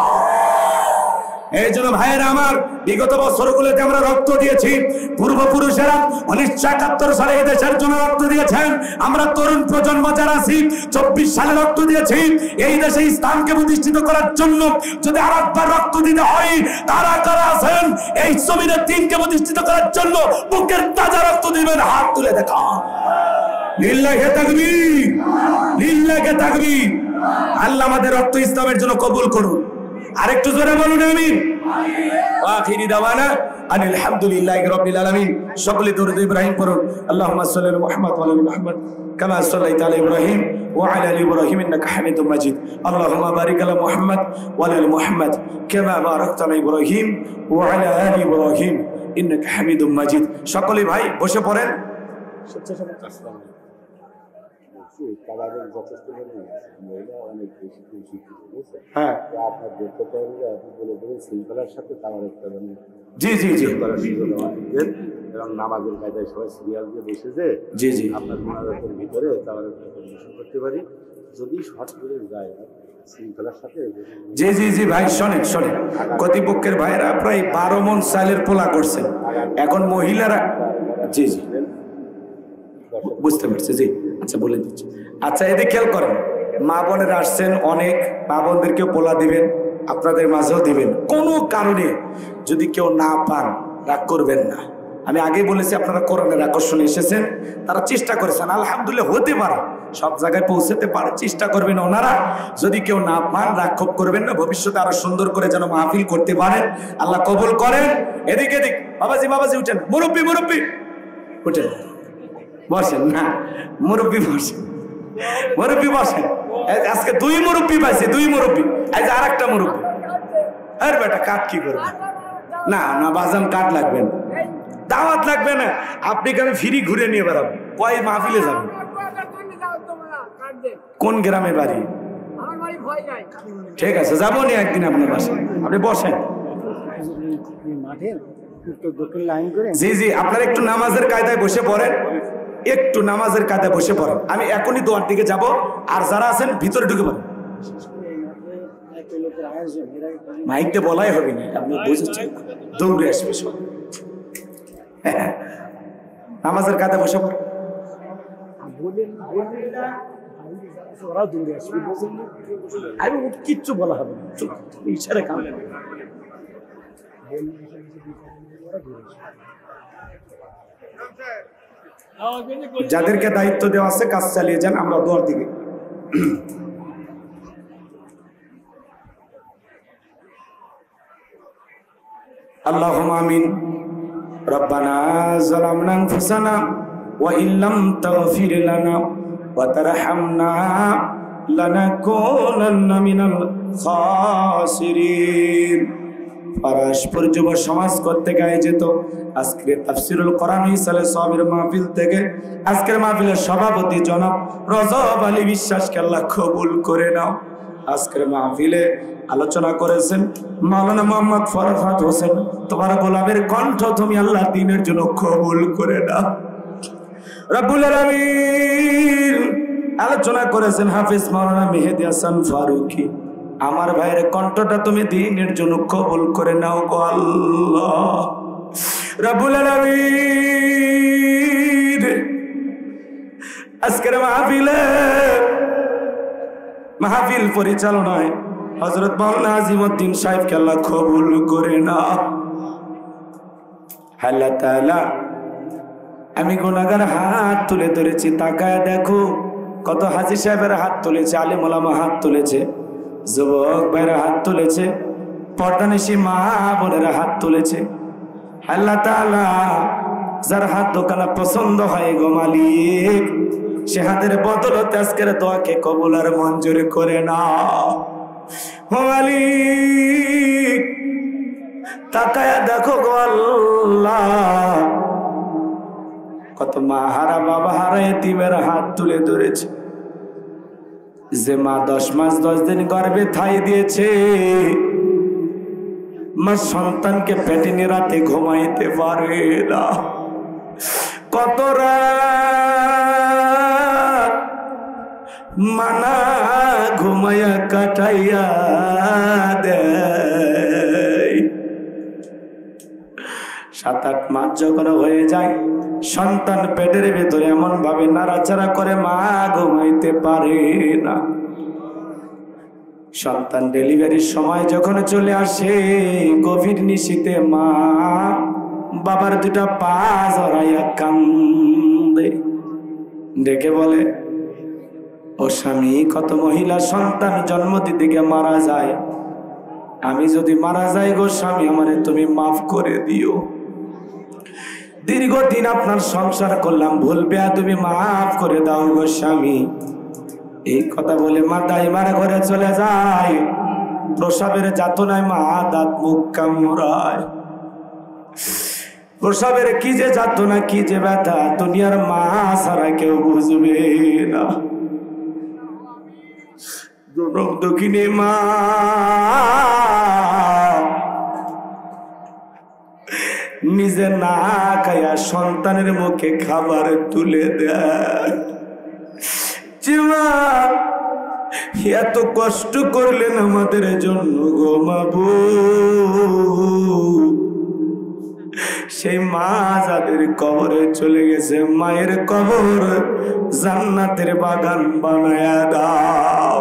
এই জন্য ভাইয়েরা আমার, বিগত বছরগুলোতে আমরা রক্ত দিয়েছি, পূর্বপুরুষেরা 1971 সালে এই দেশের জন্য রক্ত দিয়েছেন। আমরা তরুণ প্রজন্ম যারা আছি 24 সালে রক্ত দিয়েছি এই দেশে ইসলামকে প্রতিষ্ঠিত করার জন্য। যদি আরেকবার রক্ত দিতে হয়, তারা কারা আছেন এই জমিনের দিনকে প্রতিষ্ঠিত করার জন্য বুকের তাজা রক্ত দিবেন? হাত তুলে দেখা। লিল্লাহি তাকবীর, লিল্লাহি তাকবীর। আল্লাহ আমাদের রক্ত ইসলামের জন্য কবুল করুন। আরেকটু জোরে বলুন আমিন। আখিরি দাওয়ানা আনিল হামদুলিল্লাহি রাব্বিল আলামিন। সকলে দরুদ ইব্রাহিম পড়ুন। আল্লাহুম্মা সাল্লি আলা মুহাম্মদ ওয়া আলা মুহাম্মদ কামা সাল্লাইতা আলা ইব্রাহিম ওয়া আলা আলি ইব্রাহিম ইন্নাকা হামিদুম মাজিদ। আল্লাহুম্মা বারিক আলা মুহাম্মদ ওয়া আলা আলি মুহাম্মদ কামা বারাকতা আলা ইব্রাহিম ওয়া আলা আলি ইব্রাহিম ইন্নাকা হামিদুম মাজিদ। সকলে ভাই বসে পড়েন। হ্যাঁ, জি জি জি, এবং নামাজের কায়দায় সবাই সিরিয়াল দিয়ে বসে যে জি জি আপনার মোনাজাতের ভিতরে তার পরিবেশন করতে পারি যদি শর্ট করে যায় শৃঙ্খলার সাথে। জি জি জি ভাই, শোনেন শোনেন, কর্তৃপক্ষের ভাইরা প্রায় 12 মণ চালের পোলা করছেন। এখন মহিলারা, জি জি বুঝতে পারছি, জি আচ্ছা বলে দিচ্ছি। আচ্ছা এদিকে খেয়াল করেন, মা বোনেরা আসছেন অনেক, মা বোনদেরকে পোলা দিবেন, আপনাদের মাঝেও দিবেন। কোনো কারণে যদি কেউ না পান রাগ করবেন না। আমি আগেই বলেছি আপনারা কোরআনের আকর্ষণে এসেছেন, তারা চেষ্টা করেছেন, আলহামদুলিল্লাহ হতে পারে সব জায়গায় পৌঁছতে পারে, চেষ্টা করবেন ওনারা। যদি কেউ না পান রাক্ষোভ করবেন না, ভবিষ্যতে আরো সুন্দর করে যেন মাহফিল করতে পারেন, আল্লাহ কবুল করেন। এদিকে এদিক বাবাজি বাবাজি উঠেন, মুরব্বী মুরব্বী উঠেন, বসেন না মুরব্বী, বসেন মুরব্বী বসেন। আজকে 2 মুরব্বী পাইছি, 2 মুরব্বী। এই যে আরেকটা মুরব্বী, আরে বেটা কাঠ কি করবে? না না বাজান কাঠ লাগবে না, দাওয়াত লাগবে না, আপনাকে আমি ফ্রি ঘুরে নিয়ে বেড়াবো। কয় মাহফিলে যাবেন? কোন গ্রামে বাড়ি? ঠিক আছে যাবো নি একদিন আপনার বাসায়, আপনি বসেন। জি জি, আপনারা একটু নামাজের কায়দায় বসে পড়েন। একটু নামাজের কাজে বসে পড়েন, আমি এখনই দোয়ার দিকে যাব, আর যারা আছেন ভিতরে ঢুকে পড়েন। মাইকটা বলাই হবে না, আপনি বুঝেছেন, দৌড়ে আসবে সব। নামাজের কাজে বসে পড়েন। আমি কিচ্ছু বলা হবে না, ইশারা কাম। যাদেরকে দায়িত্ব দেওয়া আছে কাজ চালিয়ে যান, আমরা দোয়ার দিকে। আল্লাহুম্মা আমিন। রব্বানা যালামনা আনফুসানা ওয়া ইল্লাম তাগফির লানা ওয়া তারহামনা লানাকুনান্না মিনাল খাসিরিন। পরস্পর যুব সমাজ করতে গায়ে যেত আজকে তাফসিরুল কোরআন ইসালে সাবির মাহফিল থেকে আজকের মাহফিলের সভাপতি জনাব রজব আলী বিশ্বাসকে আল্লাহ কবুল করে নাও। আজকের মাহফিলে আলোচনা করেছেন মাওলানা মোহাম্মদ ফরহাদ হোসেন, তোমার গোলামের কণ্ঠ তুমি আল্লাহ দ্বীনের জন্য কবুল করে নাও রব্বুল আলামিন। আলোচনা করেছেন হাফেজ মাওলানা মেহেদী হাসান ফারুকী, আমার ভাইয়ের কণ্ঠটা তুমি দ্বীনের জন্য কবুল করে নাও গো আল্লাহ রব্বুল আলামিন। আজকের মাহফিল পরিচালনায় হযরত মাওলানা আজিমউদ্দিন সাহেবকে আল্লাহ কবুল করে নাও। আল্লাহ তাআলা, আমি গুনাহগার হাত তুলে ধরেছি, তাকায় দেখো কত হাজী সাহেবের হাত তুলেছে, আলেম ওলামা হাত তুলেছে, যুবক ভাইরা হাত তুলেছে, পর্দানিশী মা বোনেরা হাত তুলেছে। আল্লাহ তাআলা, যার হাত দোকানা পছন্দ হয় গো মালিক, সে হাতের বদলতে আজকের দোয়াকে কবুল আর মঞ্জুর করে নাও ও মালিক। তাকায়া দেখো গো আল্লাহ, কত মা হারা বাবা হারা এতিমের হাত তুলে ধরেছে, যে মা 10 মাস 10 দিন গর্ভে ঠাই দিয়েছে, মা সন্তানকে পেটে নিয়ে রাতে ঘুমাইতে পারে না, কত রাত মানা ঘুমাইয়া কাটাইয়া দেয়। 7-8 মাস যখন হয়ে যায়, সন্তান পেটের ভেতরে এমন ভাবে নাড়াচাড়া করে মা ঘুমাইতে পারে না। সন্তান ডেলিভারির সময় যখন চলে আসে, গভীর নিশীতে মা বাবার 2টা পা জড়াইয়া কান্দে, ডেকে বলে, ও স্বামী, কত মহিলা সন্তান জন্ম দিতে গিয়ে মারা যায়, আমি যদি মারা যাই গো স্বামী, আমারে তুমি মাফ করে দিও, দীর্ঘদিন আপনার সংসার করলাম, ভুল বেয়াদবি মাফ করে দাও গো স্বামী। এই কথা বলে মা দাইমার ঘরে চলে যায়। প্রসবের যাতনায় মা দাঁত মুখ কামড়ায়। প্রসবের কি যে যাতনা, কি যে ব্যথা, দুনিয়ার মা ছাড়া কেউ বুঝবে না। দক্ষিণে মা নিজে না খায়া সন্তানের মুখে খাবার তুলে দেয়। এত কষ্ট করলেন আমাদের জন্য গো মাবুদ, সেই মা যাদের কবরে চলে গেছে, মায়ের কবর জান্নাতের বাগান বানায়া দাও।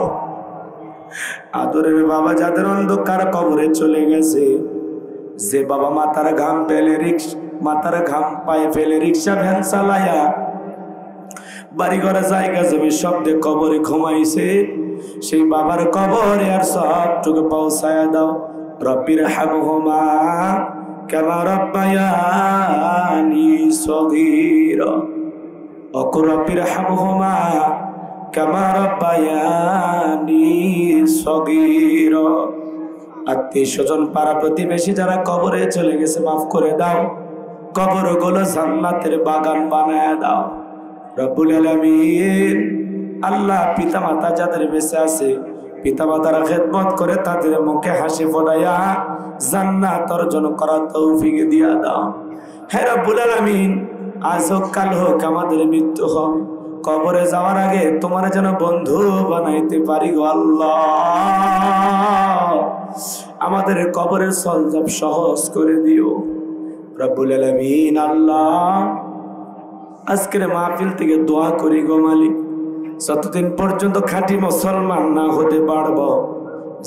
আদরের বাবা যাদের অন্ধকার কবরে চলে গেছে, যে বাবা মাথার ঘাম পায়ে ফেলে রিক্সা ভ্যান চালায়া বাড়ি ঘরে জায়গা জমি শব্দে কবরে ঘুমাইছে, সেই বাবার কবরে আর সবটুকু পৌঁছায়া দাও। রব্বির হামহুমা কামা রাব্বায়ানি সগীরা, ওয়া রব্বির হামহুমা কামা রাব্বায়ানি সগীরা। আত্মীয় স্বজন পাড়া প্রতিবেশী যারা কবরে চলে গেছে, মাফ করে দাও, কবরগুলো জান্নাতের বাগান বানায়া দাও রব্বুল আলামিন। আল্লাহ, পিতা মাতা যাদের বেঁচে আছে, পিতা মাতারা খেদমত করে তাদের মুখে হাসি ফোটাইয়া জান্নাত অর্জন করার তৌফিক দিয়া দাও হে রব্বুল আলামিন। আজ হোক কাল হোক আমাদের মৃত্যু হবে, কবরে যাওয়ার আগে তোমার যেন বন্ধু বানাইতে পারি গো আল্লাহ। আমাদের কবরের সলজব সহজ করে দিও রব্বুল আলামিন। আল্লাহ আজকের মাহফিল থেকে দোয়া করি গো মালিক, যতদিন পর্যন্ত খাঁটি মুসলমান না হতে পারবো,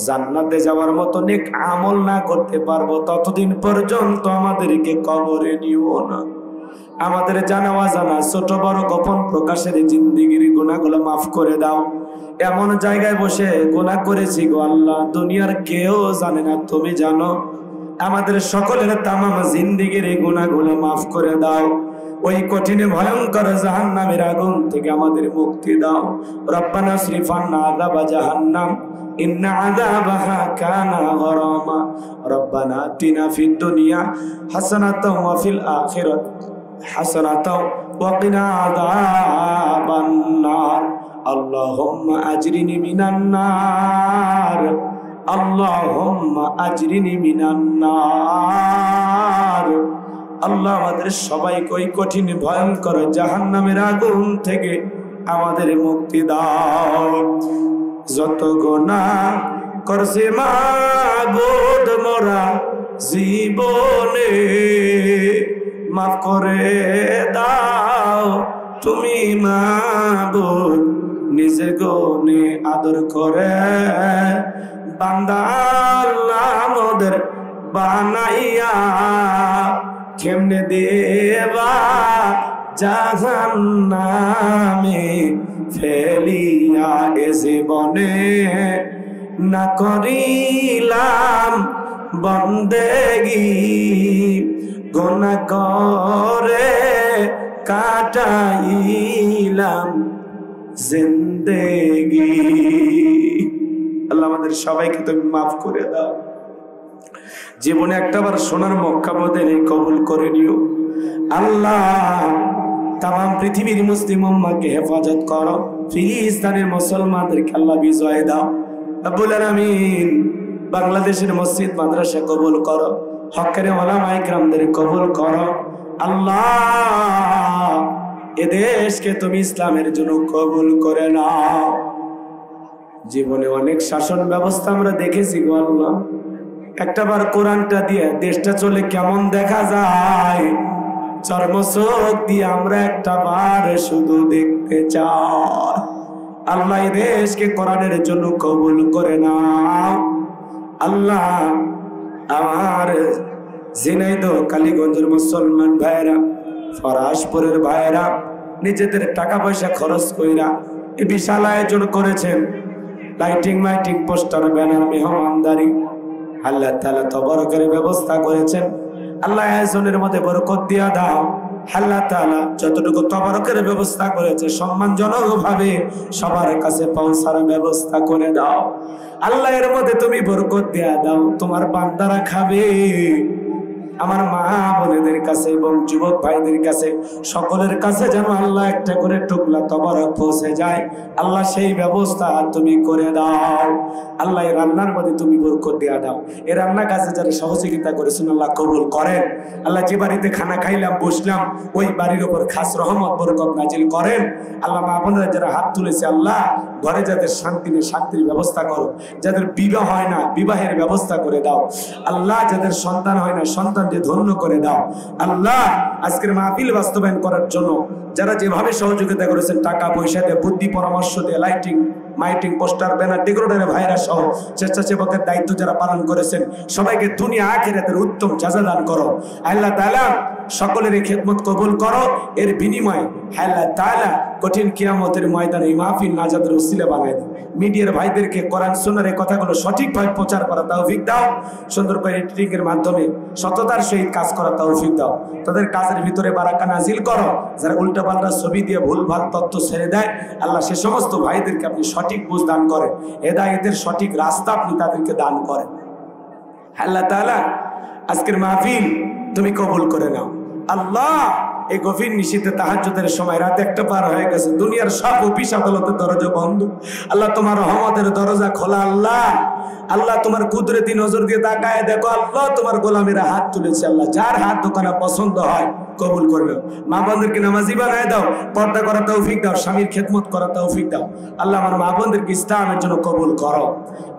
জান্নাতে যাওয়ার মতো নেক আমল না করতে পারবো, ততদিন পর্যন্ত আমাদেরকে কবরে নিও না। আমাদের জানা অজানা ছোট বড় গোপন প্রকাশের জিন্দেগির গুনাহগুলো মাফ করে দাও। এমন জায়গায় বসে গুনাহ করেছি গো আল্লাহ, দুনিয়ার কেউ জানে না, তুমি জানো। আমাদের সকলের তামাম জিন্দেগির এই গুনাহগুলো মাফ করে দাও। ওই কঠিন ভয়ঙ্কর জাহান্নামের আগুন থেকে আমাদের মুক্তি দাও। রব্বানা সরিফান্না আযাবা জাহান্নাম ইন্না আযাবাহা কানা গরামা। রব্বানা আতিনা ফিদ দুনিয়া হাসানাতাও ওয়া ফিল আখিরাতি হাসানাতাও ওয়া কিনা আযাবান নার। আল্লাহুম্মা আজরিনি মিনান নার, আল্লাহুম্মা আজরিনি মিনান নার। আল্লাহ আমাদের সবাইকে ওই কঠিন ভয়ঙ্কর জাহান্নামের আগুন থেকে আমাদের মুক্তি দাও। যত গুনাহ করছে মাবুদ মোরা জীবনে, মাফ করে দাও তুমি মাবুদ নিজে গুনে আদর করে। বান্দা আল্লাহ আমাদের বানাইয়া কেমনে দেবা জাহান্নামে ফেলিয়া, এ জীবনে না করিলাম বন্দেগি, গুনাহ করে কাটাইলাম জিন্দেগি। আল্লাহ আমাদের সবাইকে তুমি মাফ করে দাও। জীবনে একটাবার সোনার মক্কা মদিনা কবুল করে নিও আল্লাহ। তামাম পৃথিবীর মুসলিম উম্মাহকে হেফাজত করো, ফিলিস্তিনের মুসলমানদেরকে আল্লাহ বিজয় দাও রব্বুল আলামিন। বাংলাদেশের মসজিদ মাদ্রাসা কবুল করো, হকের ওলামা ইকরামদের কবুল করো আল্লাহ। এ দেশকে তুমি ইসলামের জন্য কবুল করে নাও। জীবনে অনেক শাসন ব্যবস্থা আমরা দেখেছি গো আল্লাহ, একটাবার কোরআনটা দিয়ে দেশটা চলে কেমন দেখা যায়, চর্মচোখ দিয়ে আমরা একটাবার শুধু দেখতে চাই। আল্লাহ এই দেশকে কোরআনের জন্য কবুল করে নাও আল্লাহ। আমার ঝিনাইদহ কালীগঞ্জের মুসলমান ভাইরা, ফরাসপুরের ভাইরা নিজেদের টাকা পয়সা খরচ কইরা এই বিশাল আয়োজন করেছেন, লাইটিং মাইটিং পোস্টার ব্যানার মেহমানদারি আল্লাহ তাআলা তবরকের ব্যবস্থা করেছেন। আল্লাহ আয়োজনের মধ্যে বরকত দিয়া দাও আল্লাহ তাআলা। যতটুকু তবরকের ব্যবস্থা করেছে সম্মানজনক ভাবে সবার কাছে পৌঁছার ব্যবস্থা করে দাও আল্লাহ। এর মধ্যে তুমি বরকত দিয়া দাও, তোমার বান্দারা খাবে। আমার মা বোনেদের কাছে এবং যুবক ভাইদের কাছে সকলের কাছে যেন আল্লাহ একটা করে টুকলা তবরক পৌঁছে যায় আল্লাহ, সেই ব্যবস্থা তুমি করে দাও আল্লাহ। এই রান্নার মধ্যে তুমি বরকত দিয়া দাও। এই রান্না কাজে যারা সহযোগিতা করেছেন আল্লাহ কবুল করেন আল্লাহ। যে বাড়িতে খানা খাইলাম বসলাম ওই বাড়ির উপর খাস রহমত বরকত নাজিল করেন আল্লাহ। মা বোনেরা যারা হাত তুলেছে আল্লাহ, ঘরে যাদের শান্তি নেই শান্তির ব্যবস্থা করো, যাদের বিবাহ হয় না বিবাহের ব্যবস্থা করে দাও আল্লাহ, যাদের সন্তান হয় না সন্তান ধন্য করে দাও আল্লাহ। আজকের মাহফিল বাস্তবায়ন করার জন্য যারা যেভাবে সহযোগিতা করেছেন, টাকা পয়সা দিয়ে, বুদ্ধি পরামর্শ দিয়ে, লাইটিং মাইটিং পোস্টার ব্যানার ডেকোরেটরের ভাইরা সহ স্বেচ্ছাসেবকের দায়িত্ব যারা পালন করেছেন, সবাইকে দুনিয়া আখিরাতের উত্তম জাযা দান করো আল্লাহ তাআলা। সকলের এই খেদমত কবুল করো। এর বিনিময়ে আল্লাহ তাআলা কঠিন কিয়ামতের ময়দানে এই মাহফিল নাজাতের উসিলা বানায় দাও। মিডিয়ার ভাইদেরকে কোরআন সুন্নাহর এই কথাগুলো সঠিকভাবে প্রচার করা তৌফিক দাও। সুন্দর করে এডিটিং এর মাধ্যমে সততার সহিত কাজ করা তৌফিক দাও। তাদের কাজের ভিতরে বারাকা নাজিল করো। যারা উল্টাপাল্টা ছবি দিয়ে ভুলভাল তথ্য ছেড়ে দেয় আল্লাহ, সে সমস্ত ভাইদেরকে আপনি সঠিক বুঝ দান করেন, হেদায়েতের সঠিক রাস্তা আপনি তাদেরকে দান করেন আল্লাহ তাআলা। আজকের মাহফিল তুমি কবুল করে নাও আল্লাহ। এই গভীর নিশীথে তাহাজ্জুদের সময় রাত একটা পার হয়ে গেছে, দুনিয়ার সব অফিস আদালতের দরজা বন্ধ আল্লাহ, তোমার রহমতের দরজা খোলা আল্লাহ। আল্লাহ তোমার কুদরতি নজর দিয়ে তাকায় দেখো আল্লাহ, তোমার গোলামেরা হাত তুলেছে আল্লাহ। যার হাত দোকানে পছন্দ হয় কবুল করে নাও। মা বোনদেরকে নামাজি বানায় দাও, পর্দা করার তৌফিক দাও, স্বামীর খেদমত করার তৌফিক দাও। আল্লাহ আমার মা বোনদেরকে ইসলামের জন্য কবুল করো।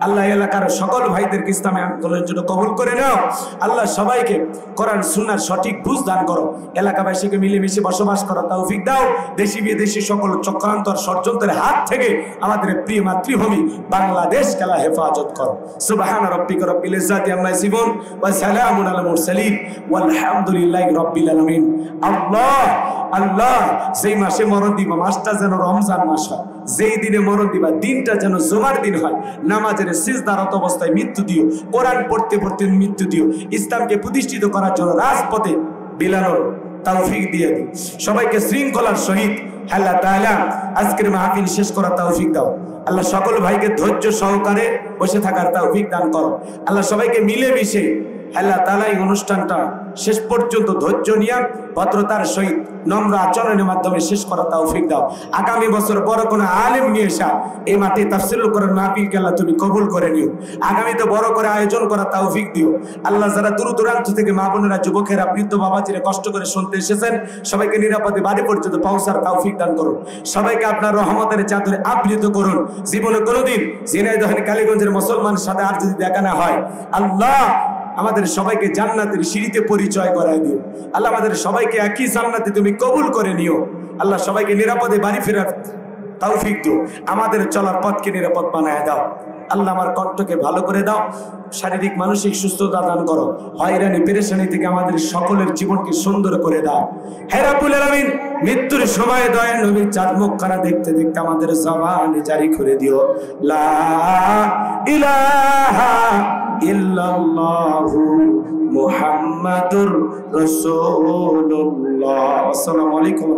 আল্লাহ এলাকার সকল ভাইদেরকে ইসলামে আন্দোলনের জন্য কবুল করে নাও। আল্লাহ সবাইকে কোরআন সুন্নাহর সঠিক বুঝ দান করো। এলাকাবাসীকে মিলেমিশে বসবাস করার তৌফিক দাও। দেশি বিদেশি সকল চক্রান্ত আর ষড়যন্ত্রের হাত থেকে আমাদের প্রিয় মাতৃভূমি বাংলাদেশকে আল্লাহ হেফাজত করো। সুবহান রাব্বিকা রব্বিল ইজ্জাতি আম্মা ইয়াসিফুন ওয়া সালামুন আলাল মুরসালিন ওয়ালহামদুলিল্লাহি রাব্বিল আলামিন। আল্লাহ আল্লাহ, যেই মাসে মরণ দিব মাসটা যেন রমজান মাস হয়, যেই দিনে মরণ দিবা দিনটা যেন জুমার দিন হয়, নামাজের সিজদারত অবস্থায় মৃত্যু দিও, কোরআন পড়তে পড়তে মৃত্যু দিও, ইসলামকে প্রতিষ্ঠিত করার জন্য রাজপথে বিলানোর তৌফিক দিয়ে দিও। সবাইকে শৃঙ্খলার সহিত আল্লাহ তাআলা আজকের মাহফিল শেষ করার তৌফিক দাও। আল্লাহ সকল ভাইকে ধৈর্য সহকারে বসে থাকার তৌফিক দান করো। আল্লাহ সবাইকে মিলেমিশে আল্লাহ তাআলা এই অনুষ্ঠানটা শেষ পর্যন্ত ধৈর্য নিয়ে ভদ্রতার সহিত নম্র আচরণের মাধ্যমে শেষ করার তৌফিক দাও। আগামী বছর বড় কোনো আলেম নিয়ে এসা এই মাঠে তাফসীরুল কোরআন মাহফিলকে আল্লাহ তুমি কবুল করে নিও। আগামীতে বড় করে আয়োজন করার তৌফিক দিও। আল্লাহ যারা দূর দূরান্ত থেকে মা বোনেরা যুবকেরা বৃদ্ধ বাবাজিরা কষ্ট করে শুনতে এসেছেন, সবাইকে নিরাপদে বাড়ি পর্যন্ত পৌঁছার তৌফিক দান করুন। সবাইকে আপনার রহমতের চাদরে আবৃত করুন। জীবনে কোনোদিন ঝিনাইদহের কালীগঞ্জের মুসলমানের সাথে আর যদি দেখা না হয়, আল্লাহ আমাদের সবাইকে জান্নাতের সিঁড়িতে পরিচয় করায় দিও। আল্লাহ আমাদের সবাইকে একই জান্নাতে তুমি কবুল করে নিও। আল্লাহ সবাইকে নিরাপদে বাড়ি ফেরার তৌফিক দিও। আমাদের চলার পথকে নিরাপদ বানায় দাও। আল্লাহ আমার কণ্ঠকে ভালো করে দাও, শারীরিক মানসিক সুস্থতা দান করো। হয়রানি পেরেশানি থেকে আমাদের সকলের জীবনকে সুন্দর করে দাও। হে রাব্বুল আলামিন, মৃত্যুর সময় দয়ার নবীর চাঁদ মুখখানা দেখতে দেখতে আমাদের জবানে জারি করে দিও লা ইলাহা ইল্লাল্লাহু মুহাম্মাদুর রাসূলুল্লাহ। আসসালামু আলাইকুম।